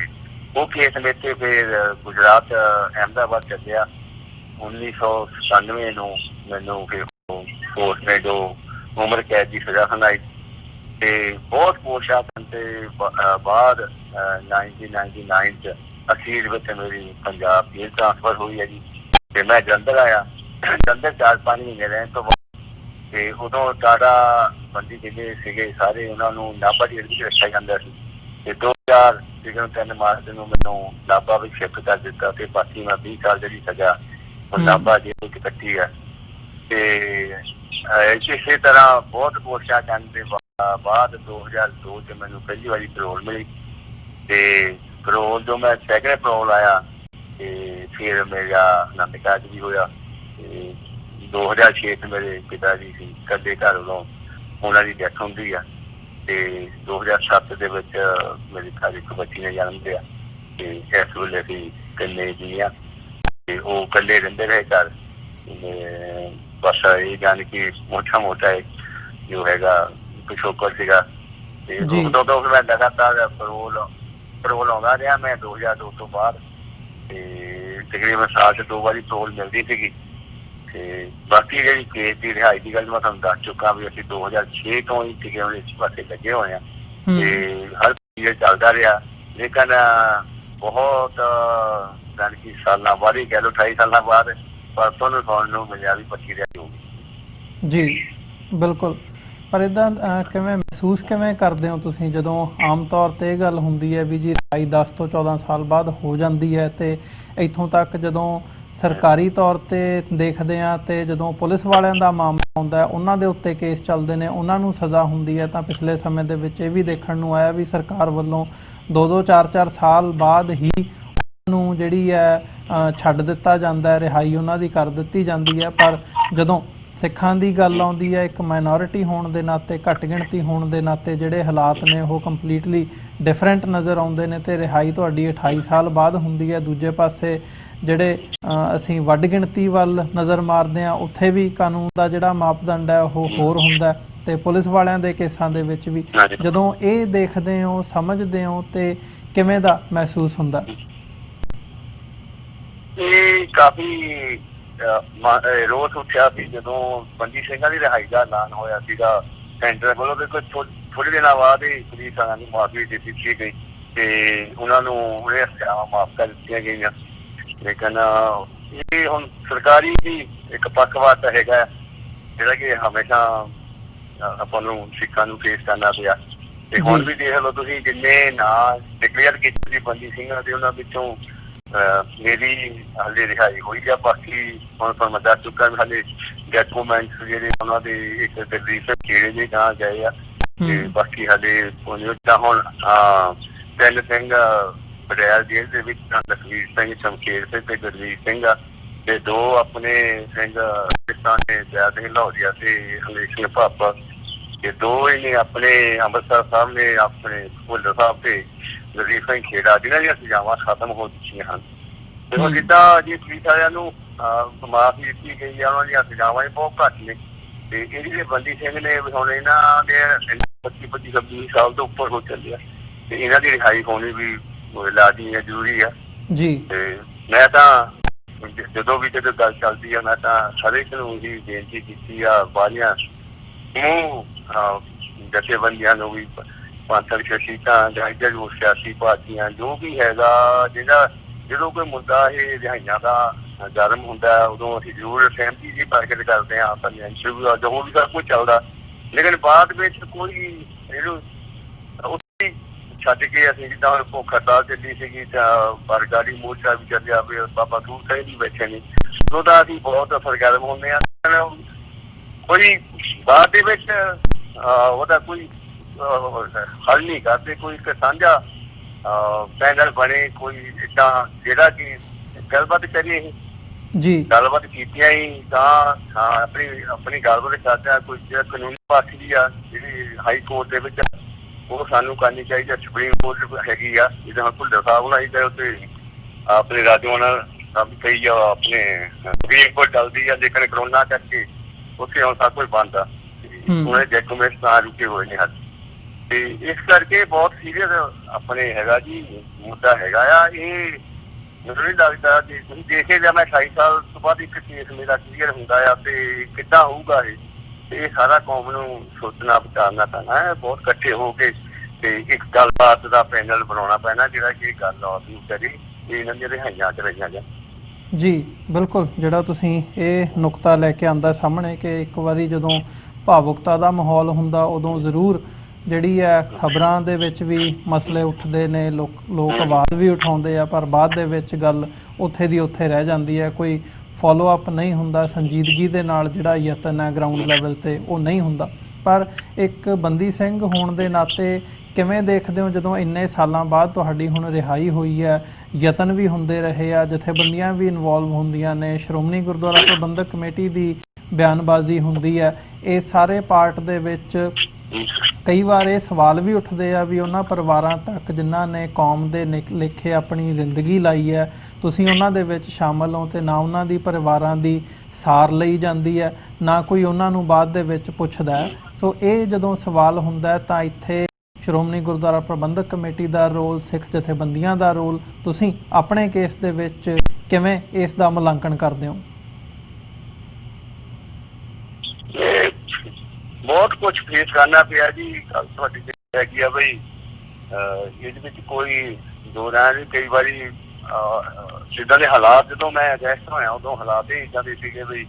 ਉਹ ਕੇਸ ਵਿੱਚ ਫਿਰ ਗੁਜਰਾਤ ਅਹਿਮਦਾਬਾਦ ਚੱਲਿਆ। 1997 ਨੂੰ ਮੈਨੂੰ ਫਿਰ ਕੋਰਟ ਨੇ ਜੋ ਉਮਰ ਕੈਦ ਦੀ ਸਜ਼ਾ ਸੁਣਾਈ ਤੇ ਬਹੁਤ ਕੋਸ਼ਿਸ਼ਾਂ ਤੇ ਬਾਅਦ 1999 ਚ ਅਖੀਰ ਵਿੱਚ ਮੇਰੀ ਪੰਜਾਬ ਜੇਲ੍ਹ ਟ੍ਰਾਂਸਫਰ ਹੋਈ ਹੈ ਜੀ ਤੇ ਮੈਂ ਜਲੰਧਰ ਆਇਆ। ਜਲੰਧਰ 4-5 ਮਹੀਨੇ ਰਹਿਣ ਤੋਂ ਬਾਅਦ ਤੇ ਉਦੋਂ ਟਾਟਾ ਬੰਦੀ ਜਿਹੜੇ ਸੀਗੇ ਸਾਰੇ ਉਹਨਾਂ ਨੂੰ ਨਾਭਾ ਜੇਲ੍ਹ ਵਿੱਚ ਰੱਖਿਆ ਜਾਂਦਾ ਸੀ ਤੇ 2003 ਮਾਰਚ ਨੂੰ ਮੈਨੂੰ ਨਾਭਾ ਵਿੱਚ ਸ਼ਿਫਟ ਕਰ ਦਿੱਤਾ ਤੇ ਬਾਕੀ ਮੈਂ 20 ਸਾਲ ਜਿਹੜੀ ਸਜ਼ਾ ਨਾਭਾ ਜੇਲ੍ਹ ਵਿੱਚ ਕੱਟੀ ਹੈ ਤੇ ਇਸੇ ਤਰ੍ਹਾਂ ਬਹੁਤ ਕੋਸ਼ਿਸ਼ਾਂ ਕਰਨ ਦੇ ਬਾਅਦ 2002 ਚ ਮੈਨੂੰ ਪਹਿਲੀ ਵਾਰੀ ਪੈਰੋਲ ਮਿਲੀ ਤੇ ਪੈਰੋਲ ਜੋ ਮੈਂ ਸੈਕੰਡ ਪੈਰੋਲ ਆਇਆ ਤੇ ਫਿਰ ਮੇਰਾ ਆਨੰਦ ਕਾਰਜ ਵੀ ਹੋਇਆ ਤੇ 2006 ਚ ਮੇਰੇ ਪਿਤਾ ਜੀ ਸੀ ਕੱਲੇ ਘਰ ਉਦੋਂ ਉਹਨਾਂ ਦੀ ਡੈਥ ਹੁੰਦੀ ਆ ਤੇ 2007 ਦੇ ਵਿੱਚ ਮੇਰੇ ਘਰ ਇੱਕ ਬੱਚੀ ਨੇ ਜਨਮ ਲਿਆ ਤੇ ਇਸ ਵੇਲੇ ਅਸੀਂ ਇਕੱਲੇ ਜੀ ਆ ਤੇ ਉਹ ਇਕੱਲੇ ਰਹਿੰਦੇ ਰਹੇ ਘਰ। ਬਸ ਇਹ ਜਾਣ ਕਿ ਮੋਟਾ ਜੋ ਹੈਗਾ ਪਿਛੋਕੜ ਸੀਗਾ ਤੇ ਉਦੋਂ ਤੋਂ ਮੈਂ ਲਗਾਤਾਰ ਪਰੋਲ ਆਉਂਦਾ ਰਿਹਾ। ਮੈਂ 2002 ਤੋਂ ਬਾਅਦ ਤੇ ਤਕਰੀਬਨ ਸਾਲ 'ਚ 2 ਵਾਰੀ ਪਰੋਲ ਮਿਲਦੀ ਸੀਗੀ। ਤੇ ਬਾਕੀ ਜਿਹੜੀ ਕੇਸ ਦੀ ਰਿਹਾਈ ਦੀ ਗੱਲ ਮੈਂ ਤੁਹਾਨੂੰ ਦੱਸ ਚੁੱਕਾ ਵੀ ਅਸੀਂ 2006 ਤੋਂ ਹੀ ਟਿਕੇ ਹੋਏ ਇਸ ਪਾਸੇ ਲੱਗੇ ਹੋਏ ਆ ਤੇ ਹਰ ਪੀਰੀਅਡ ਚੱਲਦਾ ਰਿਹਾ। ਲੇਕਿਨ ਬਹੁਤ ਜਾਣੀ ਕਿ ਸਾਲਾਂ ਬਾਅਦ ਹੀ ਕਹਿ ਲਓ 28 ਸਾਲਾਂ ਬਾਅਦ ਪਰਸੋਂ ਨੂੰ ਸੁਣਨ ਨੂੰ ਮਿਲਿਆ ਵੀ 25 ਰਿਹਾਈ ਹੋ ਗਈ। ਜੀ ਬਿਲਕੁਲ। ਪਰ ਇੱਦਾਂ ਕਿਵੇਂ ਮਹਿਸੂਸ ਕਿਵੇਂ ਕਰਦੇ ਹੋ ਤੁਸੀਂ ਜਦੋਂ ਆਮ ਤੌਰ 'ਤੇ ਇਹ ਗੱਲ ਹੁੰਦੀ ਹੈ ਵੀ ਜੀ ਰਿਹਾਈ 10 ਤੋਂ 14 ਸਾਲ ਬਾਅਦ ਹੋ ਜਾਂਦੀ ਹੈ ਤੇ ਇੱਥੋਂ ਤੱਕ ਜਦੋਂ ਸਰਕਾਰੀ ਤੌਰ 'ਤੇ ਦੇਖਦੇ ਹਾਂ ਤੇ ਜਦੋਂ ਪੁਲਿਸ ਵਾਲਿਆਂ ਦਾ ਮਾਮਲਾ ਆਉਂਦਾ ਉਹਨਾਂ ਦੇ ਉੱਤੇ ਕੇਸ ਚੱਲਦੇ ਨੇ, ਉਹਨਾਂ ਨੂੰ ਸਜ਼ਾ ਹੁੰਦੀ ਹੈ, ਤਾਂ ਪਿਛਲੇ ਸਮੇਂ ਦੇ ਵਿੱਚ ਇਹ ਵੀ ਦੇਖਣ ਨੂੰ ਆਇਆ ਵੀ ਸਰਕਾਰ ਵੱਲੋਂ 2-2 4-4 ਸਾਲ ਬਾਅਦ ਹੀ ਨੂੰ ਜਿਹੜੀ ਹੈ ਛੱਡ ਦਿੱਤਾ ਜਾਂਦਾ ਹੈ, ਰਿਹਾਈ ਉਹਨਾਂ ਦੀ ਕਰ ਦਿੱਤੀ ਜਾਂਦੀ ਹੈ। ਪਰ ਜਦੋਂ ਸਿੱਖਾਂ ਦੀ ਗੱਲ ਆਉਂਦੀ ਹੈ, ਇੱਕ ਮਾਈਨੋਰਿਟੀ ਹੋਣ ਦੇ ਨਾਤੇ, ਘੱਟ ਗਿਣਤੀ ਹੋਣ ਦੇ ਨਾਤੇ ਜਿਹੜੇ ਹਾਲਾਤ ਨੇ ਉਹ ਕੰਪਲੀਟਲੀ ਡਿਫਰੈਂਟ ਨਜ਼ਰ ਆਉਂਦੇ ਨੇ ਤੇ ਰਿਹਾਈ ਤੁਹਾਡੀ 28 ਸਾਲ ਬਾਅਦ ਹੁੰਦੀ ਹੈ। ਦੂਜੇ ਪਾਸੇ ਜਿਹੜੇ ਅਸੀਂ ਵੱਡ ਗਿਣਤੀ ਵੱਲ ਨਜ਼ਰ ਮਾਰਦੇ ਹਾਂ ਉੱਥੇ ਵੀ ਕਾਨੂੰਨ ਦਾ ਜਿਹੜਾ ਮਾਪਦੰਡ ਹੈ ਉਹ ਹੋਰ ਹੁੰਦਾ ਤੇ ਪੁਲਿਸ ਵਾਲਿਆਂ ਦੇ ਕੇਸਾਂ ਦੇ ਵਿੱਚ ਵੀ। ਜਦੋਂ ਇਹ ਦੇਖਦੇ ਹੋ, ਸਮਝਦੇ ਹੋ ਤੇ ਕਿਵੇਂ ਦਾ ਮਹਿਸੂਸ ਹੁੰਦਾ? ਇਹ ਕਾਫੀ ਰੋਸ ਉੱਠਿਆ ਸੀ ਜਦੋਂ ਬੰਦੀ ਸਿੰਘਾਂ ਦੀ ਰਿਹਾਈ ਦਾ ਐਲਾਨ ਹੋਇਆ ਸੀਗਾ ਸੈਂਟਰ ਵੱਲੋਂ। ਕੋਈ ਥੋੜੇ ਦਿਨਾਂ ਬਾਅਦ ਹੀ ਪੁਲਿਸ ਵਾਲਿਆਂ ਨੂੰ ਮਾਫੀ ਦੇ ਦਿੱਤੀ ਗਈ ਤੇ ਉਹਨਾਂ ਨੂੰ ਇਹ ਸਜ਼ਾਵਾਂ ਮਾਫ ਕਰ ਦਿੱਤੀਆਂ ਗਈਆਂ। ਲੇਕਿਨ ਇਹ ਹੁਣ ਸਰਕਾਰੀ ਵੀ ਇੱਕ ਪੱਖਪਾਤ ਹੈਗਾ ਜਿਹੜਾ ਕਿ ਹਮੇਸ਼ਾ ਆਪਾਂ ਨੂੰ ਸਿੱਖਾਂ ਨੂੰ ਫੇਸ ਕਰਨਾ ਪਿਆ। ਤੇ ਹੁਣ ਵੀ ਦੇਖ ਲਓ ਤੁਸੀਂ ਜਿੰਨੇ ਨਾਂ ਡਿਕਲੇਅਰ ਕੀਤੇ ਸੀ ਬੰਦੀ ਸਿੰਘਾਂ ਦੇ ਉਹਨਾਂ ਵਿੱਚੋਂ ਮੇਰੀ ਹਾਲੇ ਰਿਹਾਈ ਹੋਈ ਆ। ਬਾਕੀ ਹੁਣ ਪਰ ਮੈਂ ਦੱਸ ਚੁੱਕਾ ਵੀ ਹਾਲੇ ਡਾਕੂਮੈਂਟਸ ਜਿਹੜੇ ਉਹਨਾਂ ਦੇ ਇੱਕ ਤਕਰੀਬਨ ਕਿਹੜੇ ਜਿਹੇ ਨਾਂ ਗਏ ਆ ਤੇ ਬਾਕੀ ਹਾਲੇ ਹੁਣ 3 ਸਿੰਘ ਪਟਿਆਲਾ ਜੇਲ੍ਹ ਦੇ ਵਿੱਚ ਲਖਵੀਰ ਸਿੰਘ, ਸ਼ਮਸ਼ੇਰ ਸਿੰਘ ਤੇ ਗੁਰਵੀਰ ਸਿੰਘ ਆ ਤੇ 2 ਆਪਣੇ ਸਿੰਘ ਪਾਕਿਸਤਾਨ ਦੇ ਜੈ ਸਿੰਘ ਲਾਹੌਰੀਆ ਤੇ ਹਮੇਸ਼ ਸਿੰਘ ਭਾਪਾ ਤੇ 2 ਹੀ ਨੇ ਆਪਣੇ ਅੰਮ੍ਰਿਤਸਰ ਸਾਹਿਬ ਨੇ ਆਪਣੇ ਭੁੱਲਰ ਸਾਹਿਬ ਤੇ ਗੁਰਵੀਰ ਸਿੰਘ ਖੇੜਾ ਜਿਹਨਾਂ ਦੀਆਂ ਸਜ਼ਾਵਾਂ ਖਤਮ ਹੋ ਚੁੱਕੀਆਂ ਹਨ। ਤੇ ਹੁਣ ਜਿੱਦਾਂ ਜੀ ਪੁਲਿਸ ਵਾਲਿਆਂ ਨੂੰ ਮਾਫੀ ਦਿੱਤੀ ਗਈ ਆ, ਉਹਨਾਂ ਦੀਆਂ ਸਜ਼ਾਵਾਂ ਹੀ ਬਹੁਤ ਘੱਟ ਨੇ ਤੇ ਇਹ ਜਿਹੜੇ ਬੰਦੀ ਸਿੰਘ ਨੇ ਹੁਣ ਇਹਨਾਂ ਦੇ 25-26 ਸਾਲ ਤੋਂ ਉੱਪਰ ਹੋ ਚੱਲਿਆ ਤੇ ਇਹਨਾਂ ਦੀ ਰਿਹਾਈ ਹੋਣੀ ਵੀ ਲਾਜ਼ਮੀ ਹੈ, ਜ਼ਰੂਰੀ ਆ ਜੀ। ਤੇ ਮੈਂ ਤਾਂ ਜਦੋਂ ਵੀ ਜਦੋਂ ਗੱਲ ਚੱਲਦੀ ਆ ਮੈਂ ਤਾਂ ਹਰੇਕ ਨੂੰ ਹੀ ਬੇਨਤੀ ਕੀਤੀ ਆ, ਬਾਹਰੀਆਂ ਜਥੇਬੰਦੀਆਂ ਨੂੰ ਵੀ, ਪੰਥਕ ਸ਼ਖਸੀਅਤਾਂ ਜਾਂ ਇੱਧਰ ਸਿਆਸੀ ਪਾਰਟੀਆਂ ਜੋ ਵੀ ਹੈਗਾ ਜਦੋਂ ਕੋਈ ਮੁੱਦਾ ਇਹ ਰਿਹਾਈਆਂ ਦਾ ਗਰਮ ਹੁੰਦਾ ਉਦੋਂ ਅਸੀਂ ਜ਼ਰੂਰ ਸਹਿਮਤੀ ਜੀ ਪ੍ਰਗਟ ਕਰਦੇ ਹਾਂ, ਇੰਟਰਵਿਊ ਜੋ ਵੀ ਸਭ ਕੁਝ ਚੱਲਦਾ। ਲੇਕਿਨ ਬਾਅਦ ਵਿੱਚ ਕੋਈ ਇਹਨੂੰ ਉੱਥੇ ਛੱਡ ਕੇ ਅਸੀਂ ਜਿੱਦਾਂ ਹੁਣ ਭੁੱਖ ਹੜਤਾਲ ਚੱਲੀ ਸੀਗੀ ਤਾਂ ਬਰਗਾੜੀ ਮੋਰਚਾ ਵੀ ਚੱਲਿਆ ਵੀ ਬਾਬਾ ਸੂਰ ਸਾਹਿਬ ਵੀ ਬੈਠੇ ਨੇ, ਉਦੋਂ ਤਾਂ ਅਸੀਂ ਬਹੁਤ ਸਰਗਰਮ ਹੁੰਦੇ ਹਾਂ। ਕੋਈ ਬਾਅਦ ਦੇ ਵਿੱਚ ਉਹਦਾ ਕੋਈ ਹੱਲ ਨਹੀਂ ਕਰਦੇ, ਕੋਈ ਇੱਕ ਸਾਂਝਾ ਪੈਨਲ ਬਣੇ, ਕੋਈ ਏਦਾਂ ਜਿਹੜਾ ਕਿ ਗੱਲਬਾਤ ਕਰੀਏ ਜੀ। ਗੱਲਬਾਤ ਕੀਤੀਆਂ ਹੀ ਤਾਂ ਆਪਣੀ ਗੱਲਬਾਤ ਕਰਦੇ ਆ। ਕੋਈ ਜਿਹੜਾ ਕਾਨੂੰਨੀ ਪਾਰਟੀ ਦੀ ਆ ਜਿਹੜੀ ਹਾਈ ਕੋਰਟ ਦੇ ਵਿੱਚ ਉਹ ਸਾਨੂੰ ਕਰਨੀ ਚਾਹੀਦੀ, ਸੁਪਰੀਮ ਕੋਰਟ ਹੈਗੀ ਆ ਜਿੱਦਾਂ ਹੁਣ ਭੁੱਲਰ ਸਾਹਿਬ ਹੋਣਾ ਚਾਹੀਦਾ ਉੱਥੇ ਆਪਣੇ ਰਾਜੋਂ ਸਭ ਕਈ ਆਪਣੇ ਸੁਪਰੀਮ ਕੋਰਟ ਚੱਲਦੀ ਆ। ਲੇਕਿਨ ਕਰੋਨਾ ਕਰਕੇ ਉੱਥੇ ਹੁਣ ਸਭ ਕੁਝ ਬੰਦ ਆ, ਉਹਨੇ ਡਾਕੂਮੈਂਟਸ ਤਾਂ ਰੁਕੇ ਹੋਏ ਨੇ ਹੱਥ ਤੇ ਇਸ ਕਰਕੇ ਬਹੁਤ ਸੀਰੀਅਸ ਆਪਣੇ ਹੈਗਾ ਜੀ ਮੁੱਦਾ ਹੈਗਾ ਆ। ਇਹ ਮੈਨੂੰ ਨਹੀਂ ਲੱਗਦਾ ਕਿ ਤੁਸੀਂ ਦੇਖੇ ਜਾਂ ਮੈਂ 28 ਸਾਲ ਤੋਂ ਬਾਅਦ ਇੱਕ ਕੇਸ ਮੇਰਾ ਕਲੀਅਰ ਹੁੰਦਾ ਆ ਤੇ ਕਿੱਦਾਂ ਹੋਊਗਾ ਇਹ। ਤੇ ਇਹ ਸਾਰਾ ਕੌਮ ਨੂੰ ਸੋਚਣਾ ਵਿਚਾਰਨਾ ਪੈਣਾ ਹੈ, ਬਹੁਤ ਇਕੱਠੇ ਹੋ ਕੇ ਤੇ ਇੱਕ ਗੱਲਬਾਤ ਦਾ ਪੈਨਲ ਬਣਾਉਣਾ ਪੈਣਾ ਜਿਹੜਾ ਕਿ ਗੱਲਬਾਤ ਨੂੰ ਕਰੇ ਇਹਨਾਂ ਦੀਆਂ ਰਿਹਾਈਆਂ ਚ ਰਹੀਆਂ ਜਾਣ। ਜੀ ਬਿਲਕੁਲ, ਜਿਹੜਾ ਤੁਸੀਂ ਇਹ ਨੁਕਤਾ ਲੈ ਕੇ ਆਂਦਾ ਸਾਹਮਣੇ ਕਿ ਇੱਕ ਵਾਰੀ ਜਦੋਂ ਭਾਵੁਕਤਾ ਦਾ ਮਾਹੌਲ ਹੁੰਦਾ ਉਦੋਂ ਜ਼ਰੂਰ ਜਿਹੜੀ ਹੈ ਖਬਰਾਂ ਦੇ ਵਿੱਚ ਵੀ ਮਸਲੇ ਉੱਠਦੇ ਨੇ, ਲੋਕ ਆਵਾਜ਼ ਵੀ ਉਠਾਉਂਦੇ ਆ, ਪਰ ਬਾਅਦ ਦੇ ਵਿੱਚ ਗੱਲ ਉੱਥੇ ਦੀ ਉੱਥੇ ਰਹਿ ਜਾਂਦੀ ਹੈ। ਕੋਈ ਫੋਲੋ ਅਪ ਨਹੀਂ ਹੁੰਦਾ, ਸੰਜੀਦਗੀ ਦੇ ਨਾਲ ਜਿਹੜਾ ਯਤਨ ਹੈ ਗਰਾਊਂਡ ਲੈਵਲ ਤੇ ਉਹ ਨਹੀਂ ਹੁੰਦਾ। ਪਰ ਇੱਕ ਬੰਦੀ ਸਿੰਘ ਹੋਣ ਦੇ ਨਾਤੇ ਕਿਵੇਂ ਦੇਖਦੇ ਹੋ ਜਦੋਂ ਇੰਨੇ ਸਾਲਾਂ ਬਾਅਦ ਤੁਹਾਡੀ ਹੁਣ ਰਿਹਾਈ ਹੋਈ ਹੈ, ਯਤਨ ਵੀ ਹੁੰਦੇ ਰਹੇ ਆ, ਜਥੇਬੰਦੀਆਂ ਵੀ ਇਨਵੋਲਵ ਹੁੰਦੀਆਂ ਨੇ, ਸ਼੍ਰੋਮਣੀ ਗੁਰਦੁਆਰਾ ਪ੍ਰਬੰਧਕ ਕਮੇਟੀ ਦੀ ਬਿਆਨਬਾਜ਼ੀ ਹੁੰਦੀ ਹੈ, ਇਹ ਸਾਰੇ ਪਾਰਟ ਦੇ ਵਿੱਚ ਕਈ ਵਾਰ ਇਹ ਸਵਾਲ ਵੀ ਉੱਠਦੇ ਆ ਵੀ ਉਹਨਾਂ ਪਰਿਵਾਰਾਂ ਤੱਕ ਜਿਨ੍ਹਾਂ ਨੇ ਕੌਮ ਦੇ ਲੇਖੇ ਆਪਣੀ ਜ਼ਿੰਦਗੀ ਲਾਈ ਹੈ, ਤੁਸੀਂ ਉਹਨਾਂ ਦੇ ਵਿੱਚ ਸ਼ਾਮਲ ਹੋ ਤੇ ਨਾ ਉਹਨਾਂ ਦੀ ਪਰਿਵਾਰਾਂ ਦੀ ਸਾਰ ਲਈ ਜਾਂਦੀ ਹੈ, ਨਾ ਕੋਈ ਉਹਨਾਂ ਨੂੰ ਬਾਅਦ ਦੇ ਵਿੱਚ ਪੁੱਛਦਾ ਹੈ। ਸੋ ਇਹ ਜਦੋਂ ਸਵਾਲ ਹੁੰਦਾ ਹੈ ਤਾਂ ਇੱਥੇ ਸ਼੍ਰੋਮਣੀ ਗੁਰਦੁਆਰਾ ਪ੍ਰਬੰਧਕ ਕਮੇਟੀ ਦਾ ਰੋਲ, ਸਿੱਖ ਜਥੇਬੰਦੀਆਂ ਦਾ ਰੋਲ, ਤੁਸੀਂ ਆਪਣੇ ਕੇਸ ਦੇ ਵਿੱਚ ਕਿਵੇਂ ਇਸ ਦਾ ਮੁਲਾਂਕਣ ਕਰਦੇ ਹੋ? ਬਹੁਤ ਕੁਝ ਫੇਸ ਕਰਨਾ ਪਿਆ ਜੀ। ਗੱਲ ਤੁਹਾਡੀ ਹੈਗੀ ਆ ਬਈ, ਇਹਦੇ ਵਿੱਚ ਕੋਈ ਦੋ ਰਾਹ ਨਹੀਂ। ਕਈ ਵਾਰੀ ਜਿੱਦਾਂ ਦੇ ਹਾਲਾਤ, ਜਦੋਂ ਮੈਂ ਅਰੈਸਟ ਹੋਇਆ ਉਦੋਂ ਹਾਲਾਤ ਹੀ ਇੱਦਾਂ ਦੇ ਸੀਗੇ ਬਈ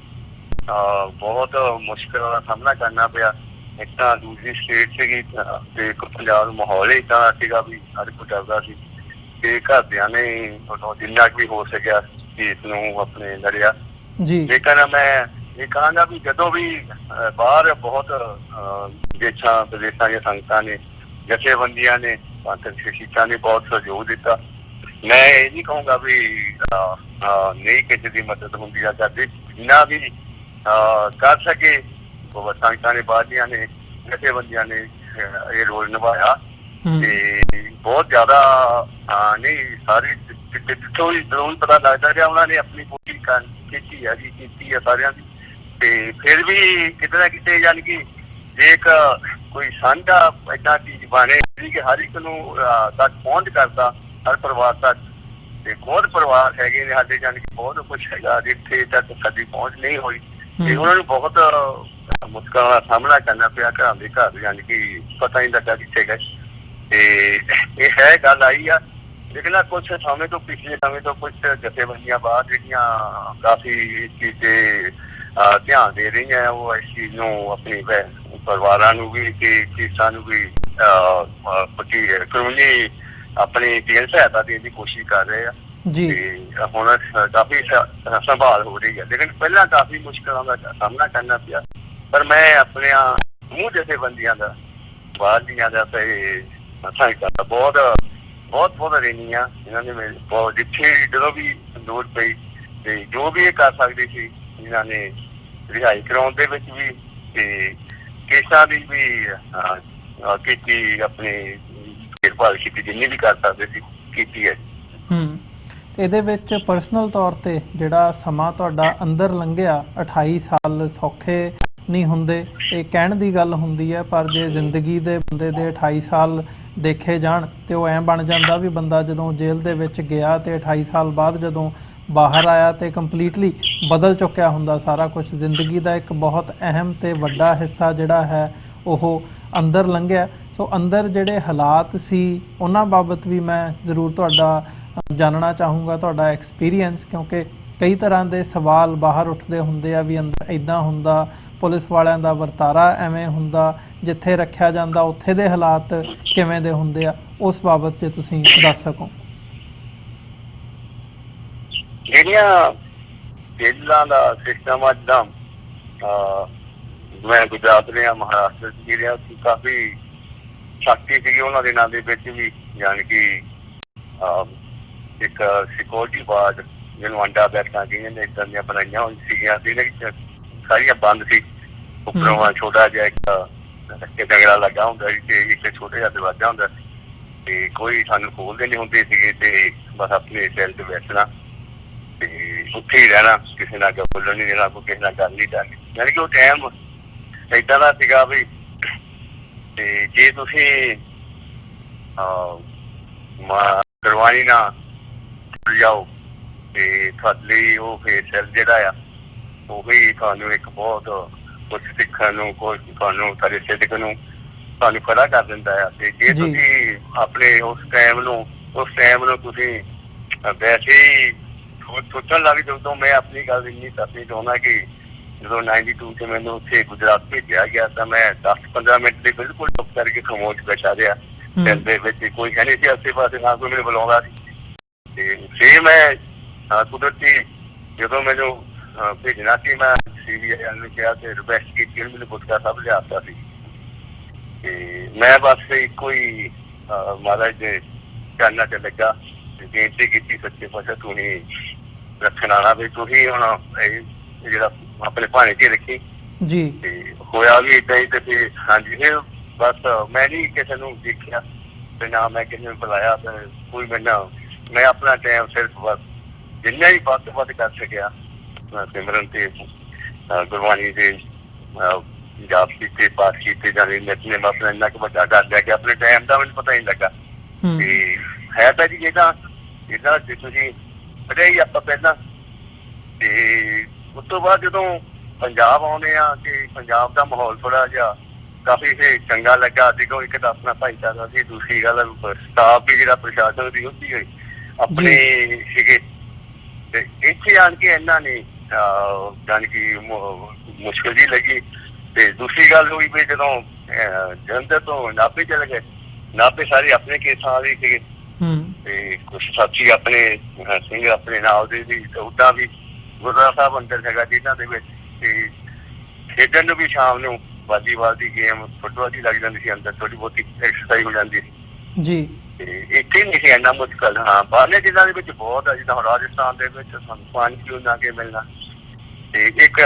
ਬਹੁਤ ਮੁਸ਼ਕਿਲਾਂ ਦਾ ਸਾਹਮਣਾ ਕਰਨਾ ਪਿਆ। ਇੱਕ ਤਾਂ ਦੂਸਰੀ ਸਟੇਟ ਸੀਗੀ ਤੇ ਇੱਕ ਪੰਜਾਬ ਦਾ ਮਾਹੌਲ ਹੀ ਇੱਦਾਂ ਦਾ ਸੀਗਾ ਵੀ ਹਰ ਕੋਈ ਡਰਦਾ ਸੀ ਤੇ ਘਰਦਿਆਂ ਨੇ ਜਿੰਨਾ ਵੀ ਹੋ ਸਕਿਆ ਇਸ ਨੂੰ ਆਪਣੇ ਲੜਿਆ ਜੀ। ਲੇਕਿਨ ਮੈਂ ਇਹ ਕਹਾਂਗਾ ਵੀ ਜਦੋਂ ਵੀ ਬਾਹਰ ਬਹੁਤ ਦੇਸ਼ਾਂ ਵਿਦੇਸ਼ਾਂ ਦੀਆਂ ਸੰਗਤਾਂ ਨੇ, ਜਥੇਬੰਦੀਆਂ ਨੇ, ਪੰਥਕ ਸ਼ਖਸੀਅਤਾਂ ਨੇ ਬਹੁਤ ਸਹਿਯੋਗ ਦਿੱਤਾ। ਮੈਂ ਇਹ ਨਹੀਂ ਕਹੂੰਗਾ ਵੀ ਨਹੀਂ ਕਿਸੇ ਦੀ ਮਦਦ ਹੁੰਦੀ ਆ ਕਰਦੇ, ਜਿੰਨਾ ਵੀ ਕਰ ਸਕੇ ਉਹ ਸੰਗਤਾਂ ਨੇ, ਬਾਦੀਆਂ ਨੇ, ਜਥੇਬੰਦੀਆਂ ਨੇ ਇਹ ਰੋਲ ਨਿਭਾਇਆ ਤੇ ਬਹੁਤ ਜ਼ਿਆਦਾ ਨਹੀਂ ਸਾਰੀ ਜਿੱਥੋਂ ਹੀ ਜ਼ਰੂਰ ਪਤਾ ਲੱਗਦਾ ਰਿਹਾ ਉਹਨਾਂ ਨੇ ਆਪਣੀ ਕੋਸ਼ਿਸ਼ ਕੀਤੀ ਹੈ ਜੀ, ਕੀਤੀ ਹੈ ਸਾਰਿਆਂ ਦੀ। ਤੇ ਫਿਰ ਵੀ ਕਿਤੇ ਨਾ ਕਿਤੇ ਯਾਨੀ ਕਿ ਜੇ ਇੱਕ ਕੋਈ ਸਾਂਝਾ ਏਦਾਂ ਚੀਜ਼ ਬਣੇ ਕਿ ਹਰ ਇੱਕ ਨੂੰ ਤੱਕ ਪਹੁੰਚ ਕਰਦਾ, ਹਰ ਪਰਿਵਾਰ ਤੱਕ। ਤੇ ਬਹੁਤ ਪਰਿਵਾਰ ਹੈਗੇ ਨੇ ਸਾਡੇ, ਯਾਨੀ ਕਿ ਬਹੁਤ ਕੁਛ ਹੈਗਾ ਜਿੱਥੇ ਤੱਕ ਸਾਡੀ ਪਹੁੰਚ ਨਹੀਂ ਹੋਈ ਤੇ ਉਹਨਾਂ ਨੂੰ ਬਹੁਤ ਮੁਸ਼ਕਲਾਂ ਦਾ ਸਾਹਮਣਾ ਕਰਨਾ ਪਿਆ। ਘਰਾਂ ਦੇ ਘਰ ਯਾਨੀ ਕਿ ਪਤਾ ਨਹੀਂ ਲੱਗਾ ਕਿੱਥੇ ਗਏ। ਤੇ ਇਹ ਹੈ ਗੱਲ ਆਈ ਆ। ਲੇਕਿਨ ਕੁਛ ਸਮੇਂ ਤੋਂ, ਪਿਛਲੇ ਸਮੇਂ ਤੋਂ ਕੁਛ ਜਥੇਬੰਦੀਆਂ ਬਾਹਰ ਜਿਹੜੀਆਂ ਕਾਫੀ ਇਸ ਚੀਜ਼ ਤੇ ਧਿਆਨ ਦੇ ਰਹੀਆਂ, ਉਹ ਇਸ ਚੀਜ਼ ਨੂੰ ਆਪਣੇ ਪਰਿਵਾਰਾਂ ਨੂੰ ਵੀ ਤੇ ਚੀਜ਼ਾਂ ਨੂੰ ਵੀ ਕਾਨੂੰਨੀ ਆਪਣੀ ਜੇਲ੍ਹ ਸਹਾਇਤਾ ਦੇਣ ਦੀ ਕੋਸ਼ਿਸ਼ ਕਰ ਰਹੇ ਆ ਜੀ। ਤੇ ਹੁਣ ਕਾਫੀ ਸੰਭਾਲ ਹੋ ਰਹੀ ਹੈ, ਲੇਕਿਨ ਪਹਿਲਾਂ ਕਾਫੀ ਮੁਸ਼ਕਲਾਂ ਦਾ ਸਾਹਮਣਾ ਕਰਨਾ ਪਿਆ। ਪਰ ਮੈਂ ਆਪਣੇ ਸਮੂਹ ਜਥੇਬੰਦੀਆਂ ਦਾ, ਬਾਹਰਲੀਆਂ ਦਾ ਤੇ ਸੰਗਤਾਂ ਦਾ ਬਹੁਤ ਬਹੁਤ ਬਹੁਤ ਰਹਿਣੀ ਆ। ਇਹਨਾਂ ਨੇ ਬਹੁਤ ਜਿੱਥੇ ਜਦੋਂ ਵੀ ਲੋੜ ਪਈ ਤੇ ਜੋ ਵੀ ਇਹ ਕਰ ਸਕਦੀ ਸੀ ਇਹਨਾਂ ਨੇ ਰਿਹਾਈ ਕਰਾਉਣ ਦੇ ਵਿੱਚ ਵੀ ਤੇ ਕੇਸਾਂ ਦੀ ਵੀ ਕੀਤੀ, ਆਪਣੀ ਦੇਖਭਾਲ ਕੀਤੀ, ਜਿੰਨੀ ਵੀ ਕਰ ਸਕਦੇ ਸੀ ਕੀਤੀ ਹੈ। ਇਹਦੇ ਵਿੱਚ ਪਰਸਨਲ ਤੌਰ ਤੇ ਜਿਹੜਾ ਸਮਾਂ ਤੁਹਾਡਾ ਅੰਦਰ ਲੰਘਿਆ, 28 ਸਾਲ ਸੌਖੇ ਨਹੀਂ ਹੁੰਦੇ, ਇਹ ਕਹਿਣ ਦੀ ਗੱਲ ਹੁੰਦੀ ਹੈ, ਪਰ ਜੇ ਜ਼ਿੰਦਗੀ ਦੇ ਬੰਦੇ ਦੇ 28 ਸਾਲ ਦੇਖੇ ਜਾਣ ਤੇ ਉਹ ਐਂ ਬਣ ਜਾਂਦਾ ਵੀ ਬੰਦਾ ਜਦੋਂ ਜੇਲ੍ਹ ਦੇ ਵਿੱਚ ਗਿਆ ਤੇ 28 ਸਾਲ ਬਾਅਦ ਜਦੋਂ ਬਾਹਰ ਆਇਆ ਤੇ ਕੰਪਲੀਟਲੀ ਬਦਲ ਚੁੱਕਿਆ ਹੁੰਦਾ ਸਾਰਾ ਕੁਝ। ਜ਼ਿੰਦਗੀ ਦਾ ਇੱਕ ਬਹੁਤ ਅਹਿਮ ਤੇ ਵੱਡਾ ਹਿੱਸਾ ਜਿਹੜਾ ਹੈ ਉਹ ਅੰਦਰ ਲੰਘਿਆ। ਸੋ ਅੰਦਰ ਜਿਹੜੇ ਹਾਲਾਤ ਸੀ ਉਹਨਾਂ ਬਾਬਤ ਵੀ ਮੈਂ ਜ਼ਰੂਰ ਤੁਹਾਡਾ ਜਾਣਨਾ ਚਾਹੂੰਗਾ, ਤੁਹਾਡਾ ਐਕਸਪੀਰੀਅੰਸ, ਕਿਉਂਕਿ ਕਈ ਤਰ੍ਹਾਂ ਦੇ ਸਵਾਲ ਬਾਹਰ ਉੱਠਦੇ ਹੁੰਦੇ ਆ ਵੀ ਅੰਦਰ ਇੱਦਾਂ ਹੁੰਦਾ, ਪੁਲਿਸ ਵਾਲਿਆਂ ਦਾ ਵਰਤਾਰਾ ਐਵੇਂ ਹੁੰਦਾ, ਜਿੱਥੇ ਰੱਖਿਆ ਜਾਂਦਾ ਉੱਥੇ ਦੇ ਹਾਲਾਤ ਕਿਵੇਂ ਦੇ ਹੁੰਦੇ ਆ, ਉਸ ਬਾਬਤ ਜੇ ਤੁਸੀਂ ਦੱਸ ਸਕੋ। ਜਿਹੜੀਆਂ ਜੇਲ੍ਹਾਂ ਦਾ ਸਿਸਟਮ ਆ, ਜਿੱਦਾਂ ਮੈਂ ਗੁਜਰਾਤ ਰਿਹਾ, ਮਹਾਰਾਸ਼ਟਰ ਚ ਰਿਹਾ, ਕਾਫੀ ਸ਼ਕਤੀ ਸੀਗੀ ਉਹਨਾਂ ਦਿਨਾਂ ਦੇ ਵਿੱਚ ਵੀ। ਯਾਨੀ ਕਿ ਇੱਕ ਸਿਕਿਉਰਿਟੀ ਗਾਰਡ ਜਿਹਨੂੰ ਅੰਡਾ ਬੈਠਾਂ ਕਹੀਆਂ ਨੇ ਇੱਦਾਂ ਦੀਆਂ ਬਣਾਈਆਂ ਹੋਈ ਸੀਗੀਆਂ, ਸਾਰੀਆਂ ਬੰਦ ਸੀ। ਉੱਪਰੋਂ ਛੋਟਾ ਜਿਹਾ ਇੱਕ ਡੰਗਰਾ ਲੱਗਾ ਹੁੰਦਾ ਸੀ ਤੇ ਇੱਕ ਛੋਟਾ ਜਿਹਾ ਦਰਵਾਜ਼ਾ ਹੁੰਦਾ ਸੀ ਤੇ ਕੋਈ ਸਾਨੂੰ ਖੋਲਦੇ ਨਹੀਂ ਹੁੰਦੇ ਸੀਗੇ ਤੇ ਬਸ ਆਪਣੇ ਸੈੱਲ ਤੇ ਬੈਠਣਾ ਤੇ ਉੱਥੇ ਹੀ ਰਹਿਣਾ, ਕਿਸੇ ਨਾਲ ਬੋਲਣ ਨਹੀਂ ਦੇਣਾ, ਕੋਈ ਕਿਸੇ ਨਾਲ ਗੱਲ ਨਹੀਂ ਕਰਨੀ। ਯਾਨੀ ਕਿ ਉਹ ਟਾਈਮ ਏਦਾਂ ਦਾ ਸੀਗਾ ਵੀ। ਤੇ ਜੇ ਤੁਸੀਂ ਕੁਰਬਾਨੀ ਨਾਲ ਜੁੜ ਜਾਓ ਤੇ ਤੁਹਾਡੇ ਲਈ ਉਹ ਫੇਰ ਸੈੱਲ ਜਿਹੜਾ ਆ ਉਹ ਵੀ ਤੁਹਾਨੂੰ ਇੱਕ ਬਹੁਤ ਕੁਛ ਸਿੱਖਣ ਨੂੰ, ਕੁਝ ਤੁਹਾਨੂੰ ਤੁਹਾਡੇ ਸਿੱਧਕ ਨੂੰ ਤੁਹਾਨੂੰ ਖੜਾ ਕਰ ਦਿੰਦਾ ਆ। ਤੇ ਜੇ ਤੁਸੀਂ ਆਪਣੇ ਉਸ ਟਾਈਮ ਨੂੰ ਤੁਸੀਂ ਵੈਸੇ ਹੀ ਸੋਚਣ ਲੱਗ ਜਾਓ। ਤਾਂ ਮੈਂ ਆਪਣੀ ਗੱਲ ਇੰਨੀ ਦੱਸਣੀ ਚਾਹੁੰਦਾ ਕਿ ਜਦੋਂ 92 ਚ ਮੈਨੂੰ ਉੱਥੇ ਗੁਜਰਾਤ ਭੇਜਿਆ ਗਿਆ ਤਾਂ ਮੈਂ 10-15 ਮਿੰਟ ਲਈ ਬਿਲਕੁਲ ਚੁੱਪ ਕਰਕੇ ਖਾਮੋਸ਼ ਬੈਠਾ ਰਿਹਾ। ਦਿਲ ਦੇ ਵਿੱਚ ਕੋਈ ਹੈ ਨਹੀਂ ਸੀ ਆਸੇ ਪਾਸੇ, ਨਾ ਕੋਈ ਮੈਨੂੰ ਬੁਲਾਉਂਦਾ ਸੀ। ਤੇ ਫਿਰ ਮੈਂ ਕੁਦਰਤੀ ਜਦੋਂ ਮੈਨੂੰ ਭੇਜਣਾ ਸੀ, ਮੈਂ CBI ਨੂੰ ਕਿਹਾ ਤੇ ਰਿਕੁਐਸਟ ਕੀਤੀ, ਮੈਨੂੰ ਗੁਟਕਾ ਸਭ ਲਿਆਤਾ ਸੀ। ਤੇ ਮੈਂ ਬਸ ਇੱਕੋ ਹੀ ਮਹਾਰਾਜ ਦੇ ਚਰਨਾਂ ਚ ਲੱਗਾ, ਬੇਨਤੀ ਕੀਤੀ, ਸੱਚੇ ਪਾਤਸ਼ਾਹ ਤੂੰ ਹੀ ਰੱਖਣ ਵਾਲਾ ਵੀ, ਤੂੰ ਹੀ ਹੁਣ ਇਹ ਜਿਹੜਾ ਆਪਣੇ ਭਾਣੇ ਚ ਰੱਖੀ ਜੀ। ਤੇ ਹੋਇਆ ਵੀ ਏਦਾਂ ਹੀ। ਤੇ ਫਿਰ ਹਾਂਜੀ, ਫਿਰ ਬਸ ਮੈਂ ਨਹੀਂ ਕਿਸੇ ਨੂੰ ਦੇਖਿਆ ਤੇ ਨਾ ਮੈਂ ਕਿਸੇ ਨੂੰ ਬੁਲਾਇਆ ਤੇ ਕੋਈ ਮੈਂ ਆਪਣਾ ਟਾਈਮ ਸਿਰਫ ਬਸ ਜਿੰਨਾ ਹੀ ਵੱਧ ਤੋਂ ਵੱਧ ਕਰ ਸਕਿਆ ਸਿਮਰਨ ਤੇ ਗੁਰਬਾਣੀ ਦੇ ਜਾਪ ਕੀਤੇ, ਪਾਠ ਕੀਤੇ ਜਾਣੇ ਨਿਤਨੇਮ ਮੈਂ ਆਪਣਾ ਇੰਨਾ ਕੁ ਵੱਡਾ ਕਰ ਲਿਆ ਕਿ ਆਪਣੇ ਟਾਈਮ ਦਾ ਮੈਨੂੰ ਪਤਾ ਹੀ ਲੱਗਾ। ਤੇ ਹੈ ਤਾਂ ਜੀ ਇਹਦਾ ਜੇ ਤੁਸੀਂ ਪੜ੍ਹਿਆ ਹੀ ਆਪਾਂ ਪਹਿਲਾਂ, ਤੇ ਉਸ ਤੋਂ ਬਾਅਦ ਜਦੋਂ ਪੰਜਾਬ ਆਉਂਦੇ ਆ ਤੇ ਪੰਜਾਬ ਦਾ ਮਾਹੌਲ ਥੋੜਾ ਜਿਹਾ ਕਾਫੀ ਚੰਗਾ ਲੱਗਾ। ਦੇਖੋ ਇੱਕ ਤਾਂ ਆਪਣਾ ਭਾਈਚਾਰਾ ਸੀ, ਦੂਸਰੀ ਗੱਲ ਸਟਾਫ ਵੀ ਜਿਹੜਾ ਪ੍ਰਸ਼ਾਸਨ ਦੀ ਉਹਦੀ ਆਪਣੇ ਸੀਗੇ, ਤੇ ਇੱਥੇ ਆਣ ਕੇ ਇਹਨਾਂ ਨੇ ਜਾਣੀ ਕਿ ਮੁਸ਼ਕਿਲ ਜੀ ਲੱਗੀ। ਤੇ ਦੂਸਰੀ ਗੱਲ ਹੋਈ ਵੀ ਜਦੋਂ ਜਲੰਧਰ ਤੋਂ ਨਾਭੇ ਚਲੇ ਗਏ, ਨਾਭੇ ਸਾਰੇ ਆਪਣੇ ਕੇਸਾਂ ਵਾਲੇ ਸੀਗੇ ਤੇ ਕੁਛ ਸਾਥੀ ਆਪਣੇ ਸਿੰਘ ਆਪਣੇ ਨਾਲ ਦੇ ਵੀ, ਉੱਦਾਂ ਵੀ ਗੁਰਦੁਆਰਾ ਸਾਹਿਬ ਅੰਦਰ ਹੈਗਾ ਜਿਨ੍ਹਾਂ ਦੇ ਵਿੱਚ ਤੇ ਖੇਡਣ ਨੂੰ ਵੀ ਸ਼ਾਮ ਨੂੰ ਵਾਲੀਬਾਲ ਦੀ ਗੇਮ, ਫੁੱਟਬਾਲ ਦੀ ਲੱਗ ਜਾਂਦੀ ਸੀ, ਅੰਦਰ ਥੋੜੀ ਬਹੁਤੀ ਐਕਸਰਸਾਈਜ਼ ਹੋ ਜਾਂਦੀ ਸੀ ਜੀ। ਤੇ ਇੱਥੇ ਨਹੀਂ ਸੀ ਇੰਨਾ ਮੁਸ਼ਕਲ। ਹਾਂ, ਬਾਹਰਲੇ ਜ਼ਿਲ੍ਹਿਆਂ ਦੇ ਵਿੱਚ ਬਹੁਤ ਆ, ਜਿੱਦਾਂ ਹੁਣ ਰਾਜਸਥਾਨ ਦੇ ਵਿੱਚ ਸਾਨੂੰ ਪਾਣੀ ਪੀਣ ਨਾ ਕੇ ਮਿਲਣਾ, ਤੇ ਇੱਕ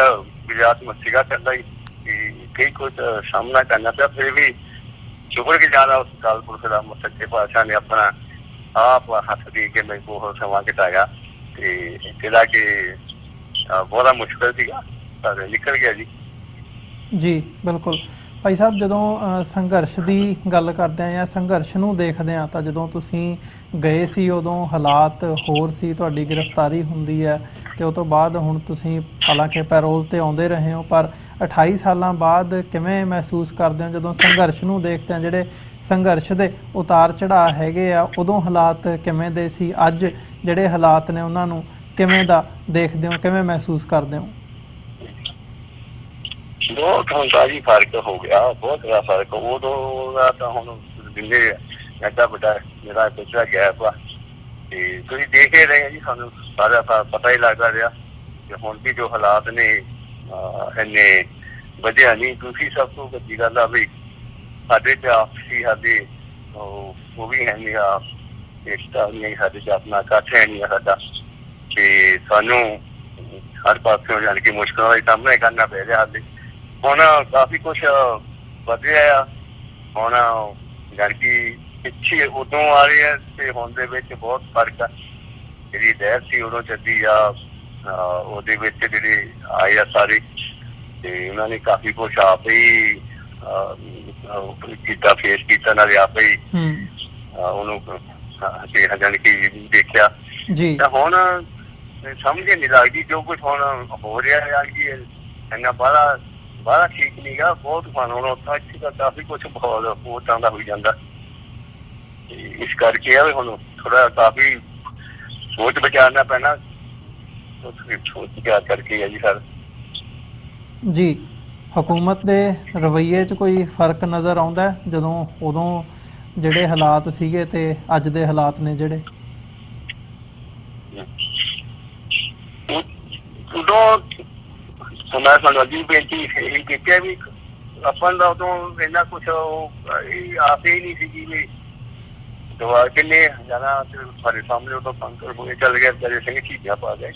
ਗੁਜਰਾਤ ਮੱਛੀਗਾ ਕਰਦਾ ਹੀ ਕਈ ਕੁਝ ਸਾਹਮਣਾ ਕਰਨਾ ਪਿਆ। ਫਿਰ ਵੀ ਸ਼ੁਕਰ ਗੁਜ਼ਾਰ ਉਸ ਅਕਾਲ ਪੁਰਖ ਦਾ, ਸੱਚੇ ਪਾਤਸ਼ਾਹ ਨੇ ਆਪਣਾ ਆਪ ਹੱਥ ਦੇ ਕੇ ਮੈਨੂੰ ਉਹ ਸਮਾਂ ਘਟਾਇਆ ਤੇ ਜਿਹੜਾ ਕਿ ਬਹੁਤਾ ਮੁਸ਼ਕਲ ਸੀਗਾ ਪਰ ਨਿਕਲ ਗਿਆ ਜੀ। ਜੀ ਬਿਲਕੁਲ ਭਾਈ ਸਾਹਿਬ, ਜਦੋਂ ਸੰਘਰਸ਼ ਦੀ ਗੱਲ ਕਰਦੇ ਆ ਜਾਂ ਸੰਘਰਸ਼ ਨੂੰ ਦੇਖਦੇ ਆ ਤਾਂ ਜਦੋਂ ਤੁਸੀਂ ਗਏ ਸੀ ਉਦੋਂ ਹਾਲਾਤ ਹੋਰ ਸੀ, ਤੁਹਾਡੀ ਗ੍ਰਿਫਤਾਰੀ ਹੁੰਦੀ ਹੈ ਤੇ ਉਸ ਤੋਂ ਬਾਅਦ ਹੁਣ ਤੁਸੀਂ ਹਾਲਾਂਕਿ ਪੈਰੋਲ ਤੇ ਆਉਂਦੇ ਰਹੇ ਹੋ, ਪਰ 28 ਸਾਲਾਂ ਬਾਅਦ ਕਿਵੇਂ ਮਹਿਸੂਸ ਕਰਦੇ ਹੋ ਜਦੋਂ ਸੰਘਰਸ਼ ਨੂੰ ਦੇਖਦੇ ਆ? ਜਿਹੜੇ ਸੰਘਰਸ਼ ਦੇ ਉਤਾਰ ਚੜਾਅ ਹੈਗੇ ਆ, ਉਦੋਂ ਹਾਲਾਤ ਕਿਵੇਂ ਦੇ ਸੀ, ਅੱਜ ਜਿਹੜੇ ਹਾਲਾਤ ਨੇ ਉਹਨਾਂ ਨੂੰ ਕਿਵੇਂ ਦਾ ਦੇਖਦੇ ਹੋ, ਕਿਵੇਂ ਮਹਿਸੂਸ ਕਰਦੇ ਹੋ? ਬਹੁਤ ਹੁੰਦਾ ਜੀ, ਫਰਕ ਹੋ ਗਿਆ, ਬਹੁਤ ਜ਼ਿਆਦਾ ਫਰਕ। ਉਦੋਂ ਦਾ ਤਾਂ ਹੁਣ ਜਿੰਨੇ ਐਡਾ ਵੱਡਾ ਮੇਰਾ ਪਿਛਲਾ ਗੈਪ ਆ ਤੇ ਤੁਸੀਂ ਦੇਖ ਹੀ ਰਹੇ ਜੀ, ਸਾਨੂੰ ਸਾਰਾ ਪਤਾ ਹੀ ਲੱਗਦਾ ਰਿਹਾ ਕਿ ਹੁਣ ਵੀ ਜੋ ਹਾਲਾਤ ਨੇ ਇੰਨੇ ਵਧੀਆ ਨਹੀਂ। ਤੁਸੀਂ ਸਭ ਤੋਂ ਵੱਡੀ ਗੱਲ ਆ ਵੀ ਸਾਡੇ ਚ ਆਪਸੀ ਸਾਡੇ ਉਹ ਵੀ ਹੈ ਨਹੀਂ ਆ, ਏਕਤਾ ਨਹੀਂ ਸਾਡੇ ਚ, ਆਪਣਾ ਇਕੱਠ ਹੈ ਨਹੀਂ ਆ ਸਾਡਾ, ਤੇ ਸਾਨੂੰ ਹਰ ਪਾਸਿਓਂ ਜਾਣੀ ਕਿ ਮੁਸ਼ਕਲਾਂ ਦਾ ਸਾਹਮਣਾ ਕਰਨਾ ਪੈ ਰਿਹਾ। ਹਾਲੇ ਹੁਣ ਕਾਫੀ ਕੁਛ ਵਧਿਆ ਆ, ਹੁਣ ਜਾਣੀ ਕਿ ਪਿੱਛੇ ਉਦੋਂ ਆ ਰਹੇ ਆ ਤੇ ਹੁਣ ਦੇ ਵਿੱਚ ਬਹੁਤ ਫਰਕ ਆ। ਜਿਹੜੀ ਲਹਿਰ ਸੀ ਉਦੋਂ ਚੱਲੀ ਆ, ਉਹਦੇ ਵਿੱਚ ਜਿਹੜੇ ਆਏ ਆ ਸਾਰੇ, ਤੇ ਉਹਨਾਂ ਨੇ ਕਾਫੀ ਕੁਛ ਆਪ ਹੀ ਕੀਤਾ, ਫੇਸ ਕੀਤਾ, ਨਾਲੇ ਆਪ ਹੀ ਉਹਨੂੰ ਜਾਣੀ ਕਿ ਦੇਖਿਆ। ਤਾਂ ਹੁਣ ਸਮਝ ਨਹੀਂ ਲੱਗਦੀ ਜੋ ਕੁਛ ਹੁਣ ਹੋ ਰਿਹਾ ਹੈ ਕਿ ਇੰਨਾ ਬਾਹਲਾ ਠੀਕ ਨੀ ਗਾ, ਬਹੁਤ ਫਨ ਹੋਣਾ ਉੱਥਾ, ਇੱਥੇ ਤਾਂ ਕਾਫੀ ਕੁਛ ਮਾਹੌਲ ਹੋਰ ਤਰ੍ਹਾਂ ਦਾ ਹੋਈ ਜਾਂਦਾ। ਤੇ ਇਸ ਕਰਕੇ ਆ ਵੀ ਹੁਣ ਥੋੜਾ ਕਾਫੀ ਸੋਚ ਵਿਚਾਰਨਾ ਪੈਣਾ, ਸੋਚ ਵਿਚਾਰ ਕਰਕੇ ਆ ਜੀ ਸਰ। ਜੀ, ਹਕੂਮਤ ਦੇ ਰਵੱਈਏ 'ਚ ਕੋਈ ਫਰਕ ਨਜ਼ਰ ਆਉਂਦਾ ਜਦੋਂ ਉਦੋਂ ਜਿਹੜੇ ਹਾਲਾਤ ਸੀਗੇ ਤੇ ਅੱਜ ਦੇ ਹਾਲਾਤ ਨੇ ਜਿਹੜੇ? ਉਦੋਂ ਮੈਂ ਸਾਨੂੰ ਅੱਗੇ ਬੇਨਤੀ ਇਹੀ ਕੀਤੀ ਵੀ ਆਪਾਂ ਦਾ ਉਦੋਂ ਇੰਨਾ ਕੁਛ ਆਪ ਹੀ ਨਹੀਂ ਸੀਗੀ ਵੀ ਦਵਾ ਕਿੰਨੇ ਜ਼ਿਆਦਾ ਸਾਡੇ ਸਾਹਮਣੇ ਉਦੋਂ ਪੰਕਰ ਹੋਏ ਚੱਲ ਗਏ, ਵਿਚਾਰੇ ਸਿੰਘ ਸ਼ਹੀਦੀਆਂ ਪਾ ਗਏ